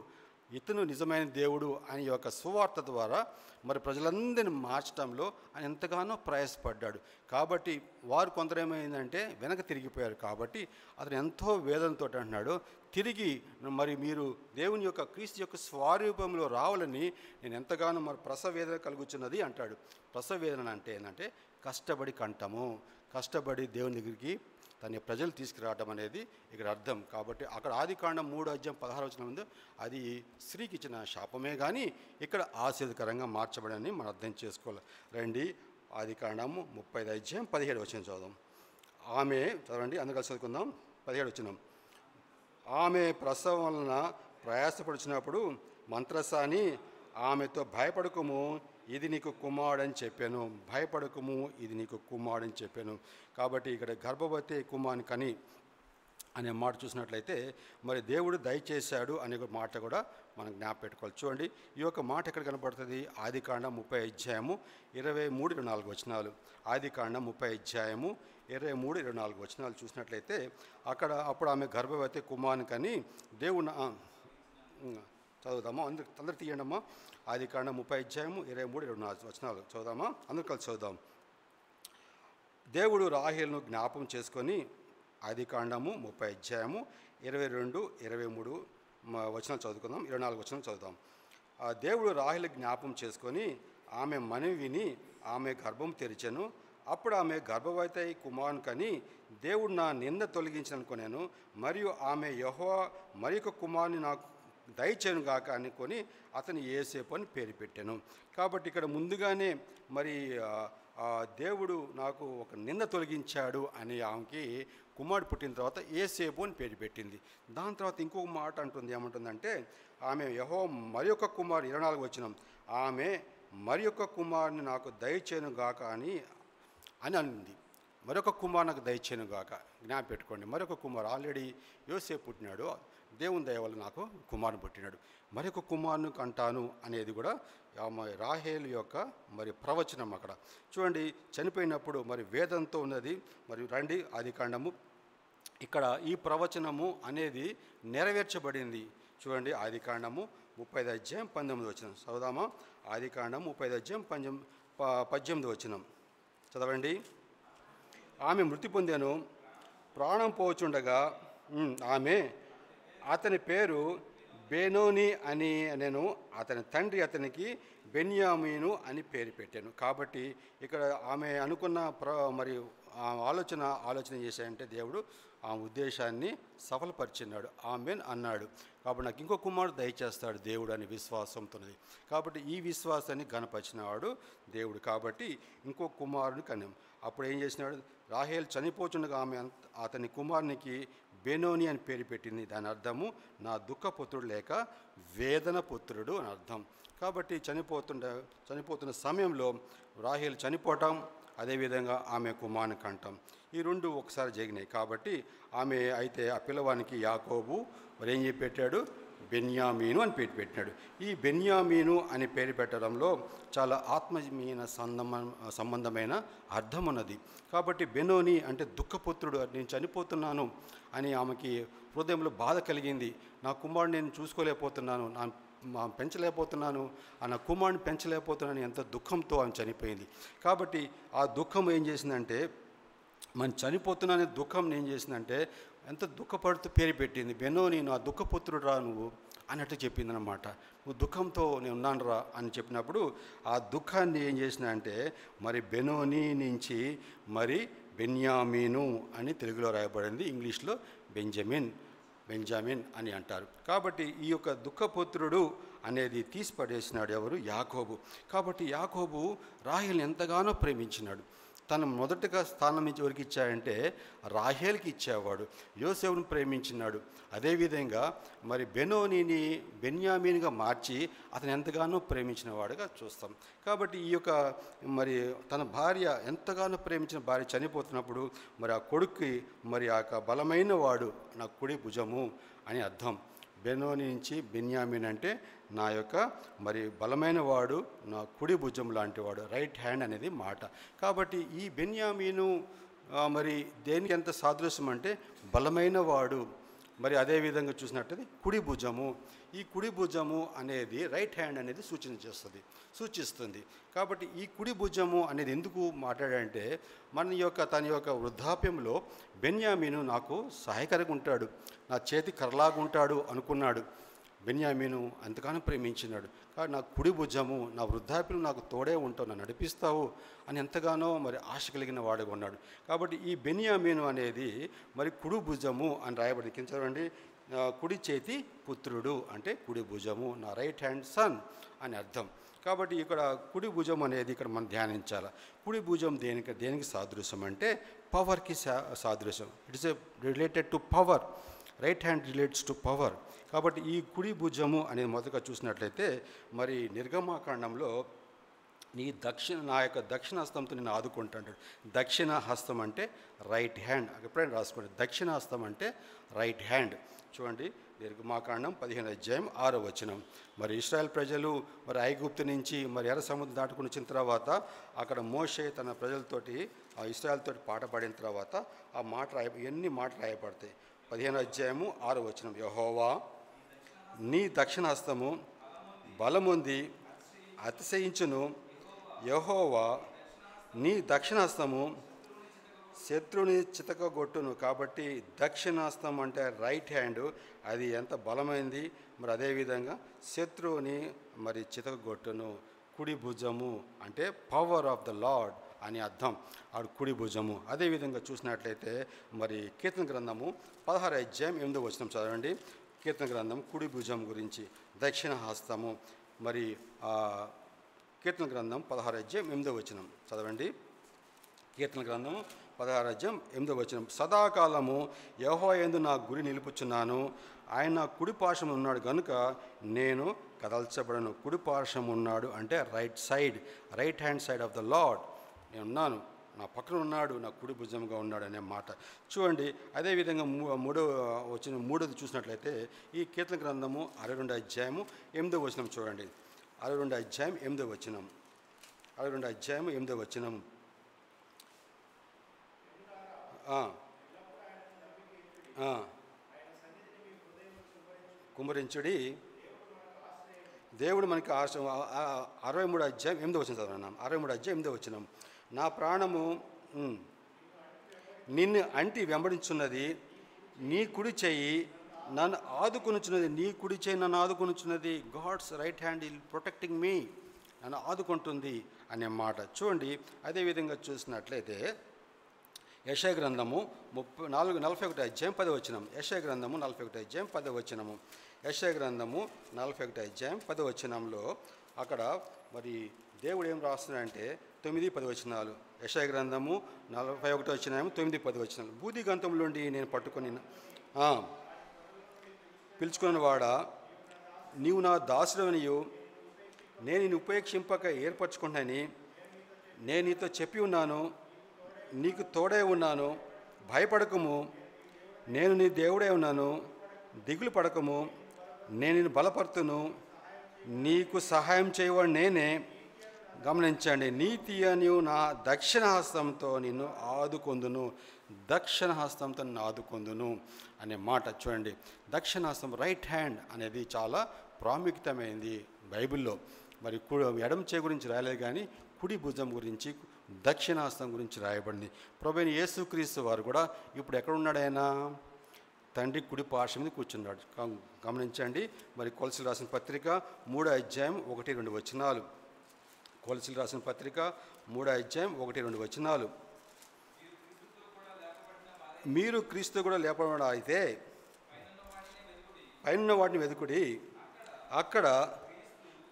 ఇతను నిజమైన దేవుడు అని యొక్క సువార్త ద్వారా మరి ప్రజలందరినీ మార్చడంలో ఆయన ఎంతగానో ప్రయాసపడ్డాడు. కాబట్టి వారు కొందరేమైందంటే వెనక తిరిగిపోయారు. కాబట్టి అతను ఎంతో వేదనతో అంటున్నాడు, తిరిగి మరి మీరు దేవుని యొక్క క్రీస్తు యొక్క స్వరూపంలో రావాలని నేను ఎంతగానో మరి ప్రసవ వేదన కలుగుచున్నది అంటాడు. ప్రసవ వేదన అంటే ఏంటంటే కష్టపడి కంఠము, కష్టపడి దేవుని దగ్గరికి తన ప్రజలు తీసుకురావడం అనేది ఇక్కడ అర్థం. కాబట్టి అక్కడ ఆదికాండం 3:16 అది స్త్రీకి ఇచ్చిన శాపమే కానీ ఇక్కడ ఆశీర్వదకరంగా మార్చబడని మనం అర్థం చేసుకోవాలి. రండి, ఆదికాండము 35:17 చదువుదాం. ఆమె చదవండి, అందుకని చదువుకుందాం. 17 ఆమె ప్రసవం వలన ప్రయాసపడుచున్నప్పుడు మంత్రసాని ఆమెతో భయపడకము, ఇది నీకు కుమారుడని చెప్పాను. భయపడకము, ఇది నీకు కుమారుడని చెప్పాను. కాబట్టి ఇక్కడ గర్భవతి కుమారుని కని అనే మాట చూసినట్లయితే మరి దేవుడు దయచేశాడు అనే మాట కూడా మనం జ్ఞాపకం పెట్టుకోవాలి. చూడండి, ఈ యొక్క మాట ఎక్కడ కనపడుతుంది? ఆదికాండం 30:23-24 ఆదికాండం 30:23-24 చూసినట్లయితే అప్పుడు ఆమె గర్భవతి కుమారుని కని దేవుడు చదువుదామా? అందరు తీయండి అమ్మా. ఆదికాండం 30:23-24 చదువుదామా? అందరూ కలిసి చదువుదాం. దేవుడు రాహేలును జ్ఞాపం చేసుకొని ఆదికాండము 30:22-23 చదువుకుందాం. 24 చదువుదాం. దేవుడు రాహేలు జ్ఞాపం చేసుకొని ఆమె మనవి విని ఆమె గర్భం తెరిచెను. అప్పుడు ఆమె గర్భవతి కుమారుని కని దేవుడు నా నింద తొలగించనుకొనాను, మరియు ఆమె యెహోవా మరి ఒక కుమారుని నాకు దయచేయను గాక అనుకొని అతను యేసేపు అని పేరు పెట్టాను. కాబట్టి ఇక్కడ ముందుగానే మరి దేవుడు నాకు ఒక నింద తొలగించాడు అని ఆమెకి కుమారుడు పుట్టిన తర్వాత యేసేపు అని పేరు పెట్టింది. దాని తర్వాత ఇంకొక మాట అంటుంది, ఏమంటుందంటే ఆమె యెహోవా మరి ఒక కుమారు 24 ఆమె మరి ఒక కుమారుని నాకు దయచేయను గాక అని అంది. మరొక కుమారు నాకు దయచేయను గాక. జ్ఞాపకం పెట్టుకోండి, మరొక కుమారు ఆల్రెడీ యోసేపు పుట్టినాడు, దేవుని దయ వల్ల నాకు కుమారుని పుట్టినాడు, మరొక కుమారుని కంటాను అనేది కూడా రాహేలు యొక్క మరి ప్రవచనం. అక్కడ చూడండి, చనిపోయినప్పుడు మరి వేదంతో ఉన్నది. మరి రండి, ఆదికాండము ఇక్కడ ఈ ప్రవచనము అనేది నెరవేర్చబడింది. చూడండి, ఆదికాండము 35:19 చదువుదామా? ఆదికాండం 35:18 చదవండి. ఆమె మృతి పొందాను, ప్రాణం పోచుండగా ఆమె అతని పేరు బెనోని అని నేను అతని తండ్రి అతనికి బెన్యామీను అని పేరు పెట్టాను. కాబట్టి ఇక్కడ ఆమె అనుకున్న మరి ఆ ఆలోచన చేశాయంటే దేవుడు ఆ ఉద్దేశాన్ని సఫలపరిచినాడు. ఆమెన్ అన్నాడు. కాబట్టి నాకు ఇంకో కుమారుడు దయచేస్తాడు దేవుడు అని విశ్వాసంతోన్నది. కాబట్టి ఈ విశ్వాసాన్ని గణపరిచినవాడు దేవుడు. కాబట్టి ఇంకో కుమారుని కన్యం. అప్పుడు ఏం చేసినాడు? రాహేల్ చనిపోతుండగా ఆమె అతని కుమారునికి బెనోని అని పేరు పెట్టింది. దాని అర్థము నా దుఃఖపుత్రుడు లేక వేదన పుత్రుడు అని అర్థం. కాబట్టి చనిపోతున్న సమయంలో రాహేల్ చనిపోవటం, అదేవిధంగా ఆమె కుమారుని కంటం, ఈ రెండు ఒకసారి జరిగినాయి. కాబట్టి ఆమె అయితే ఆ పిల్లవానికి యాకోబు మరి ఏం చెప్పి పెట్టాడు? బెన్యామీను అని పేరు పెట్టినాడు. ఈ బెన్యామీను అని పేరు పెట్టడంలో చాలా ఆత్మీయ సంబంధమైన అర్థం ఉన్నది. కాబట్టి బెనోని అంటే దుఃఖపుత్రుడు, నేను చనిపోతున్నాను అని ఆమెకి హృదయంలో బాధ కలిగింది. నా కుమారుడు నేను చూసుకోలేకపోతున్నాను, పెంచలేకపోతున్నాను, నా కుమారుని పెంచలేకపోతున్నాను, ఎంత దుఃఖంతో ఆమె చనిపోయింది. కాబట్టి ఆ దుఃఖం ఏం చేసిందంటే, మనం చనిపోతున్నానే దుఃఖం ఏం చేసిందంటే ఎంత దుఃఖపడుతూ పేరు పెట్టింది. బెనోని నా దుఃఖపుత్రుడు రా నువ్వు అన్నట్టు చెప్పిందనమాట. నువ్వు దుఃఖంతో నేను ఉన్నాను రా అని చెప్పినప్పుడు ఆ దుఃఖాన్ని ఏం చేసిన అంటే మరి బెనోని నుంచి మరి బెన్యామీను అని తెలుగులో రాయబడింది, ఇంగ్లీష్లో బెంజమిన్ అని అంటారు. కాబట్టి ఈ యొక్క దుఃఖపుత్రుడు అనేది తీసి పడేసినాడు ఎవరు? యాకోబు. కాబట్టి యాకోబు రాహేల్ని ఎంతగానో ప్రేమించినాడు. తను మొదటగా స్థానం నుంచి ఎవరికి ఇచ్చాడంటే రాహేల్కి ఇచ్చేవాడు. యోసేపును ప్రేమించినాడు. అదేవిధంగా మరి బెనోనిని బెన్యామీన్గా మార్చి అతను ఎంతగానో ప్రేమించిన వాడుగా చూస్తాం. కాబట్టి ఈ యొక్క మరి తన భార్య ఎంతగానో ప్రేమించిన భార్య చనిపోతున్నప్పుడు మరి ఆ కొడుక్కి మరి ఆ యొక్క బలమైన వాడు నా కుడి భుజము అని అర్థం. బెనోని నుంచి బెన్యామీన్ అంటే నా యొక్క మరి బలమైన వాడు, నా కుడి భుజం లాంటి వాడు, రైట్ హ్యాండ్ అనేది మాట. కాబట్టి ఈ బెన్యామీను మరి దేనికి ఎంత సాదృశ్యం అంటే బలమైన వాడు. మరి అదేవిధంగా చూసినట్టయితే కుడి భుజము. ఈ కుడి భుజము అనేది రైట్ హ్యాండ్ అనేది సూచిస్తుంది. కాబట్టి ఈ కుడి భుజము అనేది ఎందుకు మాట్లాడంటే తన యొక్క వృద్ధాప్యంలో బెన్యామీను నాకు సహాయకరంగా ఉంటాడు, నా చేతి కర్రలాగా ఉంటాడు అనుకున్నాడు. బెన్యామీను ఎంతగానో ప్రేమించినాడు. కాబట్టి నా కుడి భుజము, నా వృద్ధాప్యం నాకు తోడే ఉంటావు, నన్ను నడిపిస్తావు అని ఎంతగానో మరి ఆశ కలిగిన వాడుగా ఉన్నాడు. కాబట్టి ఈ బెన్యామీను అనేది మరి కుడి భుజము అని రాయబడింది. కింద చదవండి, కుడి చేతి పుత్రుడు అంటే కుడి భుజము, నా రైట్ హ్యాండ్ సన్ అని అర్థం. కాబట్టి ఇక్కడ కుడి భుజం అనేది ఇక్కడ మనం ధ్యానించాలి. కుడి భుజం దేనికి సాదృశ్యం అంటే పవర్కి సాదృశ్యం. It is related to power. Right hand relates to power. కాబట్టి ఈ కుడి భుజము అనేది మొదటగా చూసినట్లయితే మరి నిర్గమాకాండంలో నా యొక్క దక్షిణ హస్తంతో నేను ఆదుకుంటాడు. దక్షిణ హస్తం అంటే రైట్ హ్యాండ్. ఎప్పుడైనా రాసుకోండి, దక్షిణ హస్తం అంటే రైట్ హ్యాండ్. చూడండి, నిర్గమాకాండం 15:6 మరి ఇశ్రాయేల్ ప్రజలు మరి ఐగుప్తు నుంచి మరి ఎర్ర సముద్రం దాటుకుని వచ్చిన తర్వాత అక్కడ మోషే తన ప్రజలతోటి ఆ ఇశ్రాయేల్ తోటి పాట పాడిన తర్వాత ఆ ఎన్ని మాటలు రాయబడతాయి. 15:6 యెహోవా నీ దక్షిణ హస్తము బలముంది అతిశయించును, యెహోవా నీ దక్షిణ హస్తము శత్రుని చితకగొట్టును. కాబట్టి దక్షిణాస్తం అంటే రైట్ హ్యాండ్, అది ఎంత బలమైంది. మరి అదేవిధంగా శత్రువుని మరి చితకగొట్టును. కుడి భుజము అంటే పవర్ ఆఫ్ ద లార్డ్ అని అర్థం, ఆడు కుడి భుజము. అదేవిధంగా చూసినట్లయితే మరి కీర్తన గ్రంథము 16:8 చదవండి. కీర్తన గ్రంథం కుడి భుజం గురించి, దక్షిణ హస్తము. మరి కీర్తన గ్రంథం 16:8 చదవండి. కీర్తన గ్రంథము 16:8 సదాకాలము యెహోవా యందు నా గురి నిలుపుచున్నాను, ఆయన నా కుడి పార్శ్వమున ఉన్నాడు గనుక నేను కదల్చబడను. కుడి పార్శ్వం ఉన్నాడు అంటే right hand side of the lord నేనున్నాను, నా పక్కన ఉన్నాడు, నా కుడి భుజంగా ఉన్నాడు అనే మాట చూడండి. అదేవిధంగా మూడోది చూసినట్లయితే ఈ కీర్తన గ్రంథము 62:8 చూడండి. 62:8 62:8 కుమరించుడి దేవుడు మనకి 63:8 చదవన్నాం. 63:8 నా ప్రాణము నిన్ను అంటి వెంబడించున్నది, నీ కుడి చెయ్యి నన్ను ఆదుకొనుచున్నది, నీ కుడి చేయి నన్ను ఆదుకొనుచున్నది. గాడ్స్ రైట్ హ్యాండ్ ఇల్ ప్రొటెక్టింగ్ మీ, నన్ను ఆదుకుంటుంది అనే మాట చూడండి. అదేవిధంగా చూసినట్లయితే యెషయా గ్రంథము 41 అధ్యాయం 10వ వచనం. యెషయా గ్రంథము 41 అధ్యాయం 10వ వచనము. యెషయా గ్రంథము 41 అధ్యాయం 10వ వచనంలో అక్కడ మరి దేవుడు ఏం రాస్తున్నాడంటే 9-10 వచనాలు. యెషయా గ్రంథము 41 అధ్యాయం 9-10 వచనాలు. బూది గంతంలోండి నేను పట్టుకొని పిలుచుకున్న వాడా, నీవు నా దాసుడవనియు నేను నిన్ను ఉపేక్షింపక ఏర్పరచుకుంటానని నేను నీతో చెప్పి ఉన్నాను. నీకు తోడే ఉన్నాను, భయపడకము, నేను నీ దేవుడే ఉన్నాను, దిగులు పడకము, నేను నిన్ను బలపరుతును, నీకు సహాయం చేయవాడు నేనే. గమనించండి, నీతి అని నా దక్షిణ హస్తంతో నిన్ను ఆదుకొందును, దక్షిణ హస్తంతో నిన్ను ఆదుకొందును అనే మాట చూడండి. దక్షిణ హస్తం, రైట్ హ్యాండ్ అనేది చాలా ప్రాముఖ్యతమైంది బైబిల్లో. మరి ఎడమ చేయి గురించి రాయలేదు, కానీ కుడి భుజం గురించి, దక్షిణాస్తం గురించి రాయబడింది. ప్రభువైన యేసుక్రీస్తు వారు కూడా ఇప్పుడు ఎక్కడున్నాడు? ఆయన తండ్రి కుడి పార్శ్వం మీద కూర్చున్నాడు. గమనించండి. మరి కొలసీలు రాసిన పత్రిక 3వ అధ్యాయం 1-2 వచనాలు. కొలసీలు రాసిన పత్రిక 3వ అధ్యాయం 1-2 వచనాలు. మీరు క్రీస్తు కూడా లేపబడ అయితే పైన వాటిని వెతుకుడి, అక్కడ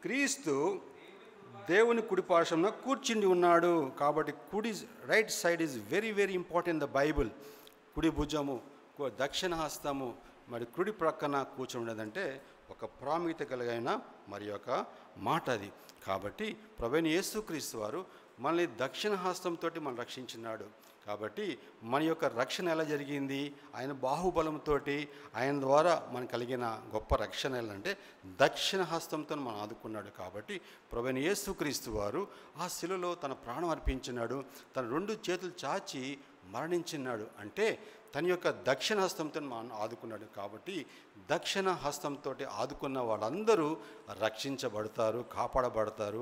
క్రీస్తు దేవుని కుడి పార్శ్వమున కూర్చుండి ఉన్నాడు. కాబట్టి కుడి right side is very very important the Bible. కుడి భుజము, దక్షిణ హస్తము, మరి కుడి ప్రక్కన కూర్చుని ఉండదంటే ఒక ప్రాముఖ్యత కలిగిన మరి ఒక మాట అది. కాబట్టి ప్రభువైన యేసుక్రీస్తు వారు మనల్ని దక్షిణ హస్తంతో మనం రక్షించినాడు. కాబట్టి మన యొక్క రక్షణ ఎలా జరిగింది? ఆయన బాహుబలంతో, ఆయన ద్వారా మనకు కలిగిన గొప్ప రక్షణ ఎలా అంటే దక్షిణ హస్తంతో మనం ఆదుకున్నాడు. కాబట్టి ప్రభువైన యేసుక్రీస్తు వారు ఆ శిలువలో తన ప్రాణం అర్పించినాడు, తన 2 చేతులు చాచి మరణించినాడు. అంటే తన యొక్క దక్షిణ హస్తంతో మనం ఆదుకున్నాడు. కాబట్టి దక్షిణ హస్తంతో ఆదుకున్న వాళ్ళందరూ రక్షించబడతారు, కాపాడబడతారు,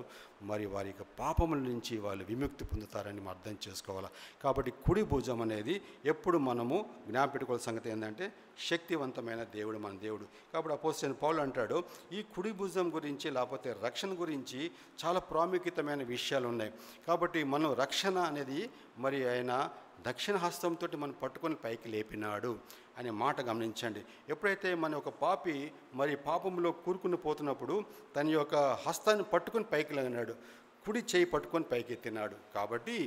మరి వారి యొక్క పాపముల నుంచి వాళ్ళు విముక్తి పొందుతారని మనం అర్థం చేసుకోవాలి. కాబట్టి కుడి భుజం అనేది ఎప్పుడు మనము జ్ఞాపపెట్టుకోవాల్సిన సంగతి ఏంటంటే శక్తివంతమైన దేవుడు మన దేవుడు. కాబట్టి అపోస్తలుడైన పౌలు అంటాడు, ఈ కుడి భుజం గురించి లేకపోతే రక్షణ గురించి చాలా ప్రాముఖ్యతమైన విషయాలు ఉన్నాయి. కాబట్టి మనం రక్షణ అనేది మరి ఆయన దక్షిణ హస్తంతో మనం పట్టుకొని పైకి లేపినాడు అనే మాట గమనించండి. ఎప్పుడైతే మన ఒక పాపి మరి పాపంలో కూరుకుని పోతున్నప్పుడు తన యొక్క హస్తాన్ని పట్టుకొని పైకి లేనాడు, కుడి చేయి పట్టుకొని పైకి ఎత్తినాడు. కాబట్టి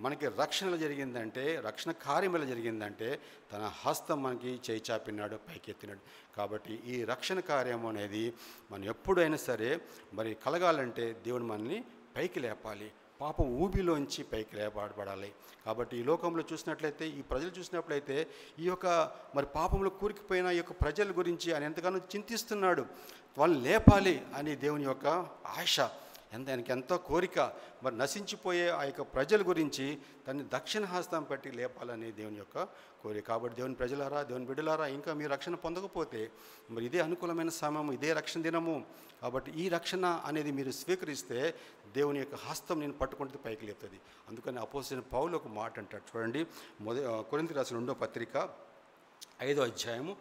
మనకి రక్షణ ఎలా జరిగిందంటే, రక్షణ కార్యం ఎలా జరిగిందంటే తన హస్తం మనకి చేయి చాపినాడు, పైకి ఎత్తినాడు. కాబట్టి ఈ రక్షణ కార్యం అనేది మనం ఎప్పుడైనా సరే మరి కలగాలంటే దేవుడు మనల్ని పైకి లేపాలి, పాపం ఊబిలోంచి పైకి లేపబడాలి. కాబట్టి ఈ లోకంలో చూసినట్లయితే, ఈ ప్రజలు చూసినట్లయితే ఈ యొక్క మరి పాపంలో కూరుకుపోయిన ఈ యొక్క ప్రజల గురించి ఆయన ఎంతగానో చింతిస్తున్నాడు. వాళ్ళని లేపాలి అని దేవుని యొక్క ఆశ, ఆయనకి ఎంతో కోరిక. మరి నశించిపోయే ఆ యొక్క ప్రజల గురించి తన్ని దక్షిణ హస్తం పెట్టి లేపాలని దేవుని యొక్క కోరిక. కాబట్టి దేవుని ప్రజలారా, దేవుని బిడ్డలారా, ఇంకా మీరు రక్షణ పొందకపోతే మరి ఇదే అనుకూలమైన సమయం, ఇదే రక్షణ దినము. కాబట్టి ఈ రక్షణ అనేది మీరు స్వీకరిస్తే దేవుని యొక్క హస్తం నేను పట్టుకుంటే పైకి లేపుతుంది. అందుకని అపోస్తలుడైన పౌలు ఒక మాట అంటాడు చూడండి. కొరింథీయులకు రాసిన 2వ పత్రిక 5వ అధ్యాయము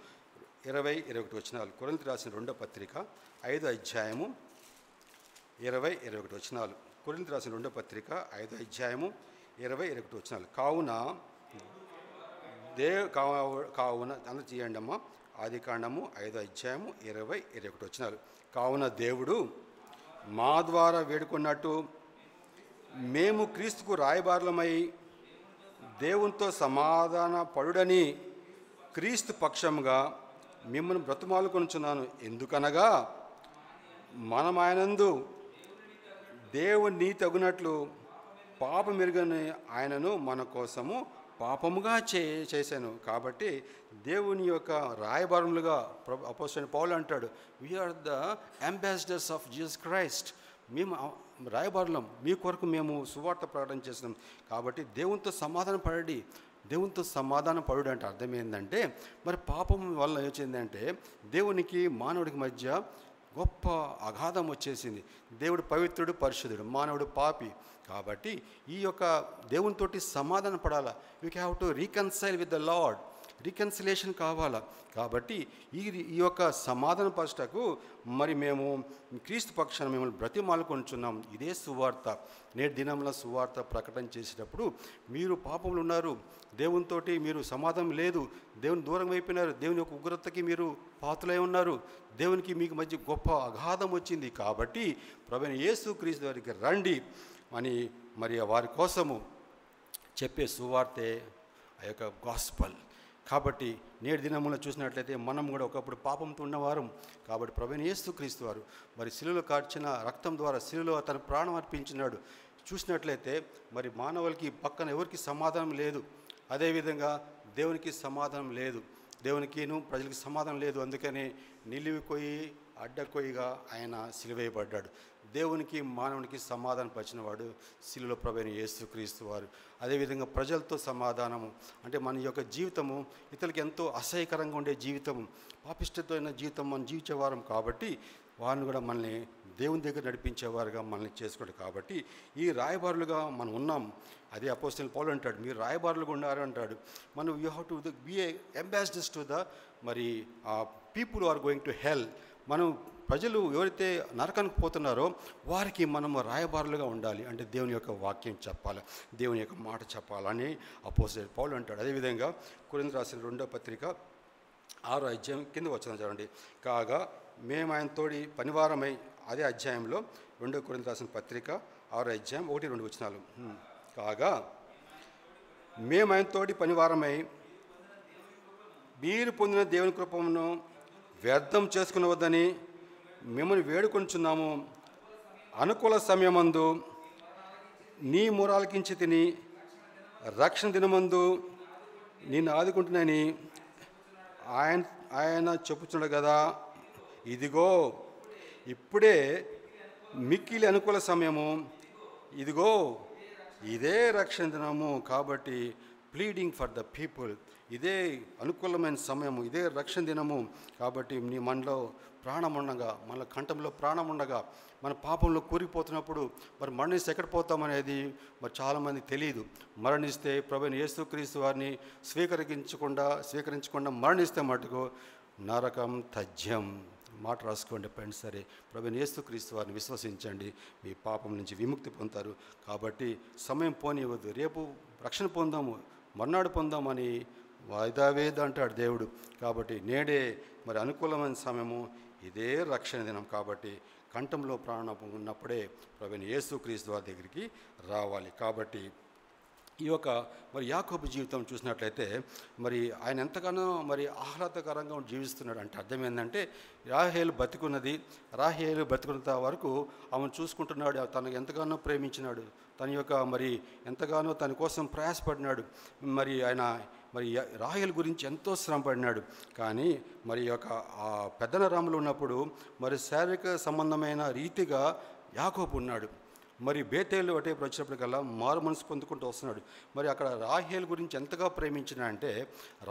20-21 వచనాలు. కొరింథీయులకు రాసిన 2వ పత్రిక 5వ అధ్యాయము 20-21 వచనాలు. కొరింథీయులకు రాసిన 2వ పత్రిక 5వ అధ్యాయము 20-21 వచనాలు. కావున అందరూ చేయండి అమ్మా. ఆదికాండము 5వ అధ్యాయము 20-21 వచనాలు. కావున దేవుడు మా ద్వారా వేడుకున్నట్టు మేము క్రీస్తుకు రాయబారులమై దేవునితో సమాధాన పడుడని క్రీస్తు పక్షముగా మిమ్మల్ని బ్రతిమాలుకొనుచున్నాను. ఎందుకనగా మనం ఆయనందు దేవుని తగునట్లు పాపమెరుగని ఆయనను మన కోసము పాపముగా చేశాను. కాబట్టి దేవుని యొక్క రాయబారులుగా అపోస్తలుడైన పౌలు అంటాడు, we are the ambassadors of Jesus Christ. మేము రాయబారులం, మీ కొరకు మేము సువార్త ప్రకటన చేస్తున్నాం. కాబట్టి దేవునితో సమాధాన పడండి. దేవునితో సమాధానం పడుడు అంటే అర్థం ఏంటంటే, మరి పాపం వల్ల ఏమైందంటే దేవునికి మానవుడికి మధ్య గొప్ప అగాధం వచ్చేసింది. దేవుడు పవిత్రుడు, పరిశుద్ధుడు, మానవుడు పాపి. కాబట్టి ఈ యొక్క దేవునితోటి సమాధాన పడాలా. You have to reconcile with the lord. Reconciliation కావాలా. కాబట్టి ఈ యొక్క సమాధాన పరచటకు మరి మేము క్రీస్తు పక్షాన మిమ్మల్ని బ్రతిమాలుకొంటున్నాం. ఇదే సువార్త. నేటి దినంలో సువార్త ప్రకటన చేసేటప్పుడు మీరు పాపంలో ఉన్నారు, దేవునితోటి మీరు సమాధానం లేదు, దేవుని దూరం అయిపోయినారు, దేవుని యొక్క ఉగ్రతకి మీరు పాత్రలై ఉన్నారు, దేవునికి మీకు మధ్య గొప్ప అగాధం వచ్చింది. కాబట్టి ప్రభువైన యేసుక్రీస్తు వారికి రండి అని మరి వారి కోసము చెప్పే సువార్తే ఆ యొక్క గాస్పల్. కాబట్టి నేటి దినములో చూసినట్లయితే మనం కూడా ఒకప్పుడు పాపంతో ఉన్నవారం. కాబట్టి ప్రభువైన యేసుక్రీస్తు వారు మరి శిలువలో కార్చిన రక్తం ద్వారా శిలువలో తన ప్రాణం అర్పించినాడు. చూసినట్లయితే మరి మానవులకి పక్కన ఎవరికి సమాధానం లేదు, అదేవిధంగా దేవునికి సమాధానం లేదు, దేవునికిను ప్రజలకు సమాధానం లేదు. అందుకని నిలివికొయ్యి అడ్డకొయ్యిగా ఆయన సిలువేయబడ్డాడు. దేవునికి మానవునికి సమాధానం పరిచినవాడు శిలువలో ప్రభువైన యేసుక్రీస్తు వారు. అదేవిధంగా ప్రజలతో సమాధానము అంటే మన యొక్క జీవితము ఇతరులకి ఎంతో అసహ్యకరంగా ఉండే జీవితం, పాపిష్టమైన జీవితం మనం జీవించేవారం. కాబట్టి వారిని కూడా మనల్ని దేవుని దగ్గర నడిపించేవారుగా మనల్ని చేసుకోండి. కాబట్టి ఈ రాయబారులుగా మనం ఉన్నాం. అదే అపోస్తలుడైన పౌలు అంటాడు, మీరు రాయబారులుగా ఉన్నారు అంటాడు. మనం you have to be a ambassadors to the మరి people are going to hell. మనం ప్రజలు ఎవరైతే నరకానికి పోతున్నారో వారికి మనము రాయబారులుగా ఉండాలి. అంటే దేవుని యొక్క వాక్యం చెప్పాలి, దేవుని యొక్క మాట చెప్పాలని అపోస్తలుడైన పౌలు అంటాడు. అదేవిధంగా కొరింథీయులకు రాసిన 2వ పత్రిక 6వ అధ్యాయం కింద వచ్చిన చూడండి. కాగా మేము ఆయన తోడి పనివారమై, అదే అధ్యాయంలో 2వ కొరింథీయులకు రాసిన పత్రిక 6వ అధ్యాయం 1-2 వచనాలు. కాగా మేము ఆయన తోడి పనివారమై మీరు పొందిన దేవుని కృపను వ్యర్థం చేసుకునవద్దని మిమ్మల్ని వేడుకొంచున్నాము. అనుకూల సమయమందు నీ మొరాలకించి తిని రక్షణ దినమందు నిన్ను ఆదుకుంటున్నాని ఆయన చెప్పుచున్నాడు కదా. ఇదిగో ఇప్పుడే మిక్కిలి అనుకూల సమయము, ఇదిగో ఇదే రక్షణ దినము. కాబట్టి ప్లీడింగ్ ఫర్ ద పీపుల్, ఇదే అనుకూలమైన సమయము, ఇదే రక్షణ దినము. కాబట్టి నీ మనలో ప్రాణం ఉండగా, మన కంఠంలో ప్రాణం ఉండగా, మన పాపంలో కూరిపోతున్నప్పుడు మరి మరణిస్తే ఎక్కడ పోతామనేది మరి చాలామంది తెలియదు. మరణిస్తే ప్రభువైన యేసుక్రీస్తు వారిని స్వీకరించకుండా మరణిస్తే మటుకు నరకం తథ్యం. మాట రాసుకోండి ఫ్రెండ్స్. సరే, ప్రభువైన యేసుక్రీస్తు వారిని విశ్వసించండి, మీ పాపం నుంచి విముక్తి పొందుతారు. కాబట్టి సమయం పోనివ్వద్దు. రేపు రక్షణ పొందాము, మర్నాడు పొందామని వాయిదా వేద అంటాడు దేవుడు. కాబట్టి నేడే మరి అనుకూలమైన సమయము, ఇదే రక్షణ దినం. కాబట్టి కంఠంలో ప్రాణం ఉన్నప్పుడే ప్రభువైన యేసుక్రీస్తు వారి దగ్గరికి రావాలి. కాబట్టి ఈ యొక్క మరి యాకోబు జీవితం చూసినట్లయితే మరి ఆయన ఎంతగానో మరి ఆహ్లాదకరంగా జీవిస్తున్నాడు. అంటే అర్థం ఏంటంటే రాహేలు బతికున్నంత వరకు ఆమెను చూసుకుంటున్నాడు, తనకు ఎంతగానో ప్రేమించినాడు, తన యొక్క మరి ఎంతగానో తన కోసం ప్రయాసపడినాడు. మరి ఆయన మరి రాహేలు గురించి ఎంతో శ్రమపడినాడు. కానీ మరి యొక్క ఆ పెద్దన రాములు ఉన్నప్పుడు మరి శారీరక సంబంధమైన రీతిగా యాకోబు ఉన్నాడు. మరి బేతేలు అటేపు వచ్చినప్పటికల్లా మారు మనసు పొందుకుంటూ వస్తున్నాడు. మరి అక్కడ రాహేలు గురించి ఎంతగా ప్రేమించిన అంటే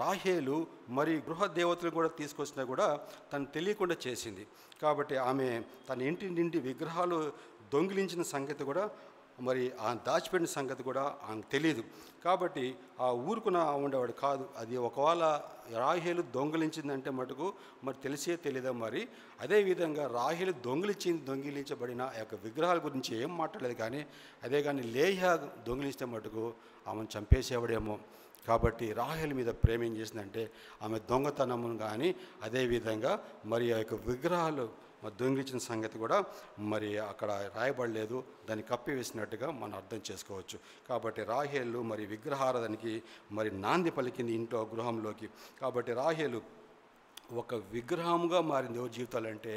రాహేలు మరి గృహ దేవతలు కూడా తీసుకొచ్చినా కూడా తను తెలియకుండా చేసింది. కాబట్టి ఆమె తన ఇంటి నిండి విగ్రహాలు దొంగిలించిన సంగతి కూడా మరి ఆ దాచిపెట్టిన సంగతి కూడా ఆమెకు తెలియదు. కాబట్టి ఆ ఊరుకున ఉండేవాడు కాదు. అది ఒకవేళ రాహేలు దొంగిలించిందంటే మటుకు మరి తెలియదా మరి. అదేవిధంగా రాహేలు దొంగిలించబడిన ఆ యొక్క విగ్రహాల గురించి ఏం మాట్లాడలేదు. కానీ లేహ్యా దొంగిలిస్తే మటుకు ఆమెను చంపేసేవాడేమో. కాబట్టి రాహేలు మీద ప్రేమ ఏం చేసిందంటే ఆమె దొంగతనమును కానీ అదేవిధంగా మరి ఆ యొక్క విగ్రహాలు దొంగిలించిన సంగతి కూడా మరి అక్కడ రాయబడలేదు, దాన్ని కప్పివేసినట్టుగా మనం అర్థం చేసుకోవచ్చు. కాబట్టి రాహేలు మరి విగ్రహారాధనకి మరి నాంది పలికింది ఇంట్లో గృహంలోకి. కాబట్టి రాహేలు ఒక విగ్రహంగా మారింది ఎవరి జీవితాలంటే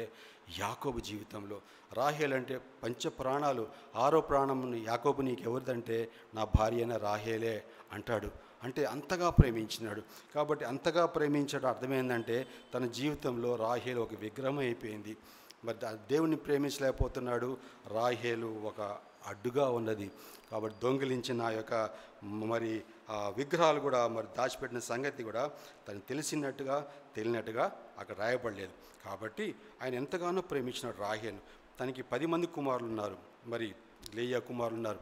యాకోబు జీవితంలో. రాహేలు అంటే పంచ ప్రాణాలు, 6వ ప్రాణం యాకోబు నీకు ఎవరిదంటే నా భార్య అయిన రాహేలే అంటాడు. అంటే అంతగా ప్రేమించినాడు. కాబట్టి అంతగా ప్రేమించడం అర్థమైందంటే తన జీవితంలో రాహేలు ఒక విగ్రహం అయిపోయింది. మరి దేవుని ప్రేమించలేకపోతున్నాడు. రాహేలు ఒక అడ్డుగా ఉన్నది. కాబట్టి దొంగిలించిన ఆ యొక్క మరి ఆ విగ్రహాలు కూడా మరి దాచిపెట్టిన సంగతి కూడా తను తెలియనట్టుగా అక్కడ రాయబడలేదు. కాబట్టి ఆయన ఎంతగానో ప్రేమించినాడు రాహేలు. తనకి 10 మంది కుమారులు ఉన్నారు. మరి లేయా కుమారులు ఉన్నారు.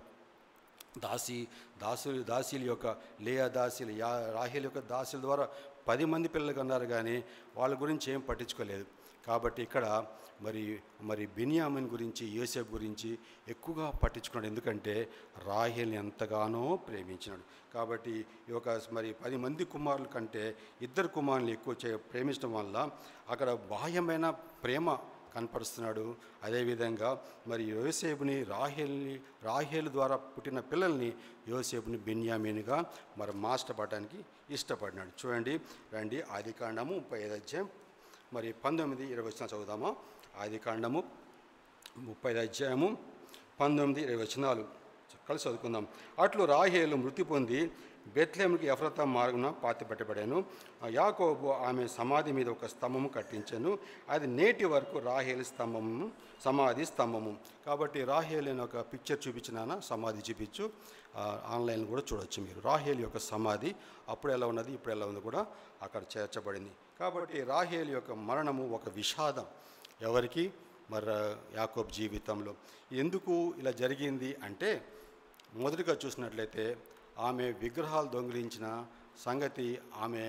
దాసీల యొక్క లేయా దాసీలు రాహేల్ యొక్క దాసీల ద్వారా 10 మంది పిల్లలు కన్నారు, కానీ వాళ్ళ గురించి ఏం పట్టించుకోలేదు. కాబట్టి ఇక్కడ మరి బెన్యామిన్ గురించి, యోసేపు గురించి ఎక్కువగా పట్టించుకున్నాడు. ఎందుకంటే రాహేల్ని ఎంతగానో ప్రేమించినాడు. కాబట్టి ఈ ఒక 10 మంది కుమారుల కంటే 2 కుమారులు ఎక్కువ ప్రేమించడం వల్ల అక్కడ బాహ్యమైన ప్రేమ కనపరుస్తున్నాడు. అదేవిధంగా మరి యోసేపుని రాహేలు ద్వారా పుట్టిన పిల్లల్ని యోసేపుని బెన్యామీనుగా మరి మార్చబడడానికి ఇష్టపడినాడు. చూడండి, రండి ఆదికాండము 35 అధ్యాయం 19-20 చదువుదామా. ఆదికాండము 35 అధ్యాయము 19-20 కలిసి చదువుకుందాం. అట్లు రాహేలు మృతి పొంది బెత్లెహేముకి ఎఫ్రాతా మార్గమున పాతిపెట్టబడాను. యాకోబు ఆమె సమాధి మీద ఒక స్తంభము కట్టించాను. అది నేటి వరకు రాహేలు సమాధి స్తంభము. కాబట్టి రాహేలు అని ఒక పిక్చర్ చూపించినానా, సమాధి చూపించు, ఆన్లైన్ కూడా చూడవచ్చు మీరు. రాహేలు యొక్క సమాధి అప్పుడు ఎలా ఉన్నది, ఇప్పుడు ఎలా ఉంది కూడా అక్కడ చేర్చబడింది. కాబట్టి రాహేలు యొక్క మరణము ఒక విషాదం ఎవరికి, మరి యాకోబు జీవితంలో. ఎందుకు ఇలా జరిగింది అంటే, మొదటిగా చూసినట్లయితే ఆమె విగ్రహాలు దొంగిలించిన సంగతి ఆమె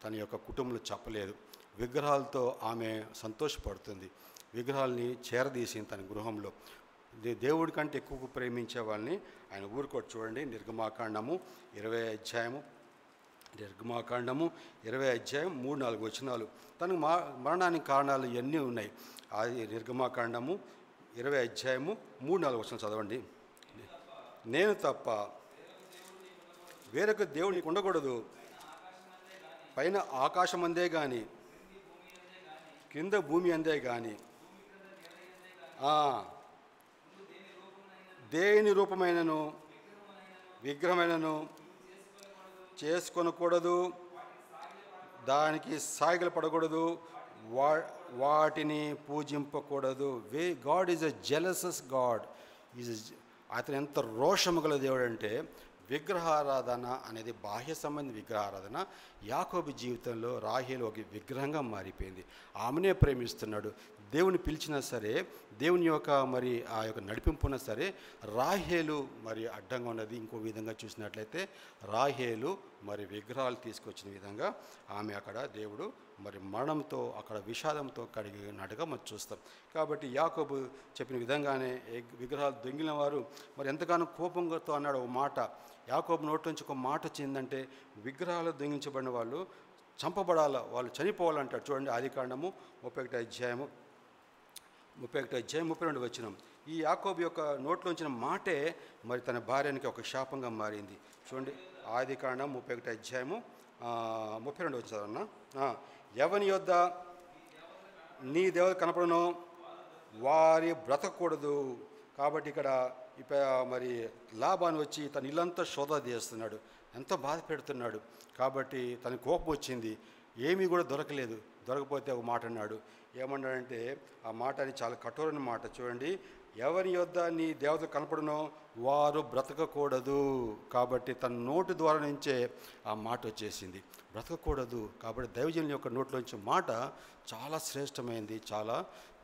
తన యొక్క కుటుంబంలో చెప్పలేదు. విగ్రహాలతో ఆమె సంతోషపడుతుంది. విగ్రహాలని చేరదీసింది తన గృహంలో. దేవుడి కంటే ఎక్కువ ప్రేమించే వాళ్ళని ఆయన ఊరుకోటి. చూడండి, నిర్గమాకాండము 20 అధ్యాయము 3-4 వచనాలు. తనకు మరణానికి కారణాలు ఇవన్నీ ఉన్నాయి. అది నిర్గమాకాండము 20 అధ్యాయము 3-4 వచనాలు చదవండి. నేను తప్ప వేరొక దేవుడు నీకు ఉండకూడదు, పైన ఆకాశం అందే కానీ కింద భూమి అందే కానీ దేని రూపమైనను విగ్రహమైనను చేసుకొనకూడదు, దానికి సాగిలు పడకూడదు, వాటిని పూజింపకూడదు. God is a jealous God. అతను ఎంత రోషము గల దేవుడు అంటే, విగ్రహారాధన అనేది బాహ్య సంబంధి విగ్రహారాధన యాకోబు జీవితంలో రాహేలు ఒక విగ్రహంగా మారిపోయింది. ఆమెనే ప్రేమిస్తున్నాడు. దేవుని పిలిచినా సరే, దేవుని యొక్క మరి ఆ యొక్క నడిపింపున్నా సరే రాహేలు మరి అడ్డంగా ఉన్నది. ఇంకో విధంగా చూసినట్లయితే రాహేలు మరి విగ్రహాలు తీసుకొచ్చిన విధంగా ఆమె అక్కడ దేవుడు మరి మరణంతో అక్కడ విషాదంతో కడిగినట్టుగా మనం చూస్తాం. కాబట్టి యాకోబు చెప్పిన విధంగానే విగ్రహాలు దొంగిలిన వారు మరి ఎంతగానో కోపంతో అన్నాడు ఒక మాట. యాకోబు నోటి నుంచి ఒక మాట వచ్చిందంటే, విగ్రహాలు దొంగిలించబడిన వాళ్ళు చంపబడాల, వాళ్ళు చనిపోవాలంటాడు. చూడండి, ఆదికాండము 31 అధ్యాయము 32 వచనం. ఈ యాకోబు యొక్క నోట్లోంచిన మాటే మరి తన భార్యానికి ఒక శాపంగా మారింది. చూడండి, ఆదికాండం 31 అధ్యాయము 32 వచనం. ఎవని యొద్ద నీ దేవత కనపడనో వారి బ్రతకూడదు. కాబట్టి ఇక్కడ మరి లాబాను వచ్చి తన ఇల్లంతా శోధ చేస్తున్నాడు, ఎంతో బాధ పెడుతున్నాడు. కాబట్టి తన కోపం వచ్చింది, ఏమీ కూడా దొరకలేదు. దొరకపోతే ఒక మాట అన్నాడు. ఏమన్నాడంటే, ఆ మాట అని చాలా కఠోరమైన మాట. చూడండి, ఎవరి యొద్ద నీ దేవత కనపడనో వారు బ్రతకకూడదు. కాబట్టి తన నోటి ద్వారా నుంచే ఆ మాట వచ్చేసింది, బ్రతకకూడదు. కాబట్టి దైవజనుల యొక్క నోట్లోంచి మాట చాలా శ్రేష్టమైంది. చాలా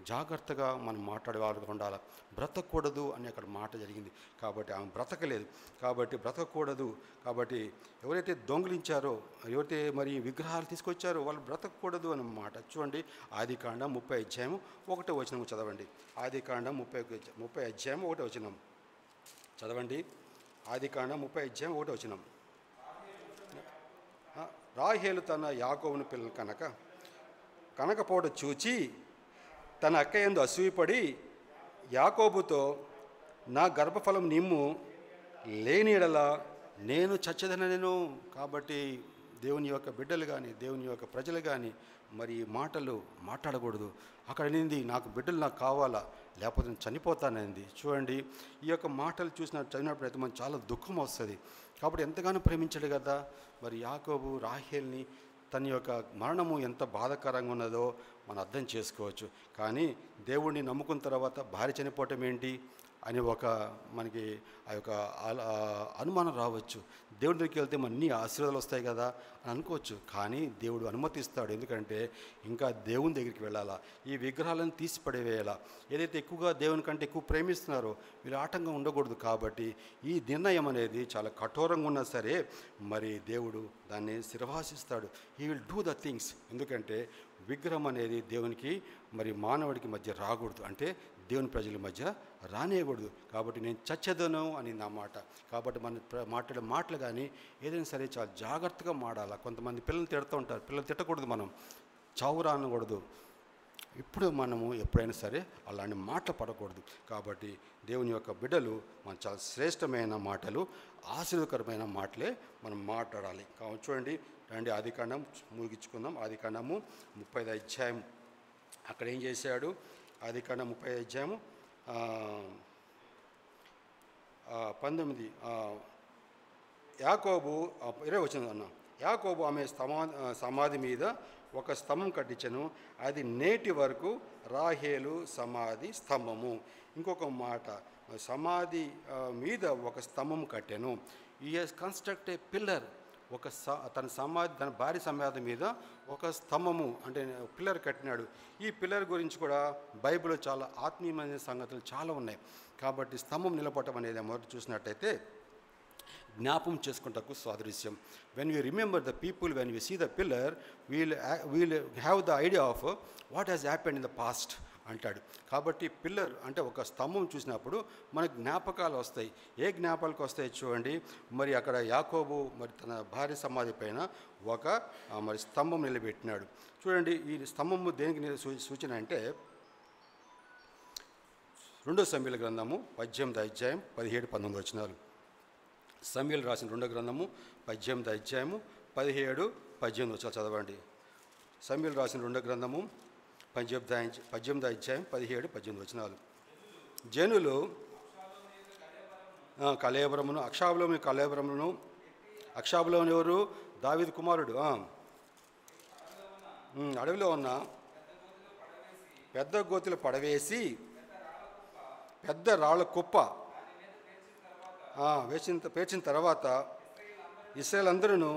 జాగ్రత్తగా మనం మాట్లాడే వాళ్ళగా ఉండాలి. బ్రతకూడదు అని అక్కడ మాట జరిగింది. కాబట్టి ఆమె బ్రతకలేదు. కాబట్టి బ్రతకూడదు. కాబట్టి ఎవరైతే దొంగిలించారో, ఎవరైతే మరి విగ్రహాలు తీసుకొచ్చారో వాళ్ళు బ్రతకూడదు అన్నమాట. చూడండి, ఆదికాండం 30 అధ్యాయం 1వ వచనం చదవండి. ఆదికాండం 30 అధ్యాయం 1వ వచనం చదవండి. ఆదికాండం 30 అధ్యాయం 1వ వచనం. రాహేలు తన యాకోబును పిల్లలు కనకపోవడం చూచి తన అక్కయందు అసూయపడి యాకోబుతో, నా గర్భఫలం నిమ్ము, లేని ఎడల నేను చచ్చేదనను. కాబట్టి దేవుని యొక్క బిడ్డలు కానీ దేవుని యొక్క ప్రజలు కానీ మరి మాటలు మాట్లాడకూడదు. అక్కడ నింది, నాకు బిడ్డలు నాకు కావాలా, లేకపోతే నేను చనిపోతానంది. చూడండి, ఈ యొక్క మాటలు చదివినప్పుడైతే మనకు చాలా దుఃఖం వస్తుంది. కాబట్టి ఎంతగానో ప్రేమించాడు కదా మరి యాకోబు రాహేల్ని. తన యొక్క మరణము ఎంత బాధాకరంగా ఉన్నదో మనం అర్థం చేసుకోవచ్చు. కానీ దేవుడిని నమ్ముకున్న తర్వాత భార్య చనిపోవటం ఏంటి, అని మనకి ఆ యొక్క అనుమానం రావచ్చు. దేవుడి దగ్గరికి వెళ్తే అన్ని ఆశీర్వాదాలు వస్తాయి కదా అని అనుకోవచ్చు. కానీ దేవుడు అనుమతిస్తాడు. ఎందుకంటే ఇంకా దేవుని దగ్గరికి వెళ్ళాలా, ఈ విగ్రహాలను తీసి పడేవేయాలా. ఏదైతే ఎక్కువగా దేవుని కంటే ఎక్కువ ప్రేమిస్తున్నారో వీళ్ళు ఆటంకం ఉండకూడదు. కాబట్టి ఈ నిర్ణయం అనేది చాలా కఠోరంగా ఉన్నా సరే మరి దేవుడు దాన్ని శిరవాసిస్తాడు. He will do the things. ఎందుకంటే విగ్రహం అనేది దేవునికి మరి మానవుడికి మధ్య రాకూడదు, అంటే దేవుని ప్రజల మధ్య రానేయకూడదు. కాబట్టి నేను చచ్చేదను అని నా మాట. కాబట్టి మనం మాట్లాడే మాటలు కానీ ఏదైనా సరే చాలా జాగ్రత్తగా మాడాలి. కొంతమంది పిల్లలు తిడుతూ ఉంటారు, పిల్లలు తిట్టకూడదు, మనం చావురా అనకూడదు. ఇప్పుడు మనము ఎప్పుడైనా సరే అలాంటి మాటలు పడకూడదు. కాబట్టి దేవుని యొక్క బిడ్డలు మనం చాలా శ్రేష్టమైన మాటలు, ఆశీర్వదకరమైన మాటలే మనం మాట్లాడాలి. కాబట్టి చూడండి, రండి ఆదికాండం ముగించుకుందాం. ఆదికాండము 30వ అధ్యాయం. అక్కడ ఏం చేశాడు? ఆదికాండం 30వ అధ్యాయము 19 యాకోబు 20 వచ్చింది అన్న. యాకోబు ఆమె సమాధి మీద ఒక స్తంభం కట్టించను, అది నేటి వరకు రాహేలు సమాధి స్తంభము. ఇంకొక మాట, సమాధి మీద ఒక స్తంభం కట్టాను. ఈ హెస్ కన్స్ట్రక్ట్ ఏ పిల్లర్. తన భార్య సమాధి మీద ఒక స్తంభము అంటే పిల్లర్ కట్టినాడు. ఈ పిల్లర్ గురించి కూడా బైబిల్లో చాలా ఆత్మీయమైన సంగతులు చాలా ఉన్నాయి. కాబట్టి స్తంభం నిలబడటం అనేది మొదటి చూసినట్టయితే జ్ఞాపం చేసుకుంటకు సాదృశ్యం. When you remember the people, when you see the pillar, we'll have the idea of what has happened in the past అంటాడు. కాబట్టి పిల్లర్ అంటే ఒక స్తంభం చూసినప్పుడు మనకు జ్ఞాపకాలు వస్తాయి. ఏ జ్ఞాపకాలకు వస్తాయి చూడండి. మరి అక్కడ యాకోబు మరి తన భార్య సమాధి పైన మరి స్తంభం నిలబెట్టినాడు. చూడండి, ఈ స్తంభము దేనికి సూచన అంటే 2 సమూయేలు గ్రంథము 18వ అధ్యాయం 17-19 వచనాలు. సమూయేలు రాసిన 2వ గ్రంథము 18వ అధ్యాయము 17-18 వచనాలు చదవండి. సమూయేలు రాసిన 2వ గ్రంథము 18వ అధ్యాయం 17-18 వచనాలు. జనులు కళేబరమును అక్షాబులోని ఎవరు? దావీదు కుమారుడు. అడవిలో ఉన్న పెద్ద గోతిలో పడవేసి పెద్ద రాళ్ళ కుప్ప పేర్చిన తర్వాత ఇశ్రాయేలు అందరూ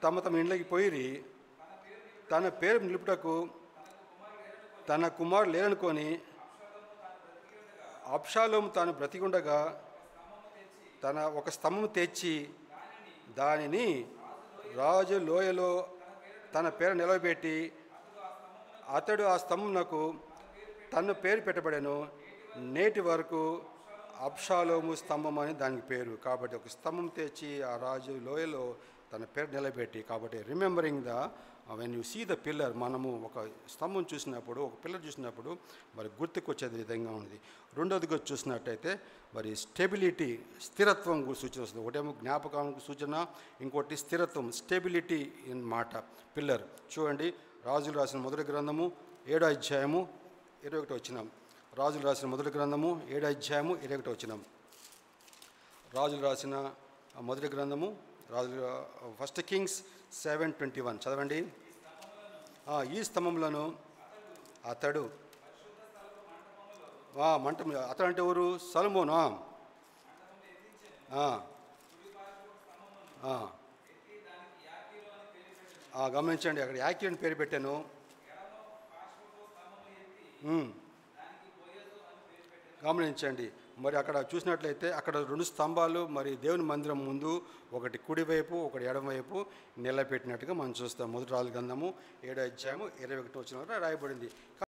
తమ ఇండ్లకి పోయిరి. తన పేరు నిలుపుటకు తన కుమారుడు లేరనుకొని అబ్షాలోము తాను బ్రతికుండగా ఒక స్తంభం తెచ్చి దానిని రాజు లోయలో తన పేరు నిలబెట్టి అతడు ఆ స్తంభమునకు తన పేరు పెట్టబడెను. నేటి వరకు అబ్షాలోము స్తంభం అని దానికి పేరు. కాబట్టి ఒక స్తంభం తెచ్చి ఆ రాజు లోయలో తన పేరు నిలబెట్టి, కాబట్టి remembering when you see the pillar, మనము ఒక స్తంభం చూసినప్పుడు, ఒక పిల్లర్ చూసినప్పుడు మరి గుర్తుకొచ్చేది విధంగా ఉంది. రెండోదిగా చూసినట్టయితే మరి స్టెబిలిటీ, స్థిరత్వం సూచన వస్తుంది. ఒకటేమో జ్ఞాపకానికి సూచన, ఇంకోటి స్థిరత్వం, స్టెబిలిటీ ఇన్ మాట పిల్లర్. చూడండి, రాజులు రాసిన మొదటి గ్రంథము 7వ అధ్యాయము 21 వచనం. రాజులు రాసిన మొదటి గ్రంథము 7వ అధ్యాయము 21 వచనం. రాజులు రాసిన మొదటి గ్రంథము ఫస్ట్ కింగ్స్ 7:21 చదవండి. ఈ స్తంభంలోను అతడు అతడు అంటే ఎవరు? సొలొమోను. గమనించండి, అక్కడ యాకీ అని పేరు పెట్టాను. గమనించండి, మరి అక్కడ చూసినట్లయితే అక్కడ 2 స్తంభాలు మరి దేవుని మందిరం ముందు, ఒకటి కుడివైపు ఒకటి ఎడమవైపు నిలబెట్టినట్టుగా మనం చూస్తాం. మొదటి రాజుల గ్రంథము 7వ అధ్యాయము 21 వచనంలో రాయబడింది.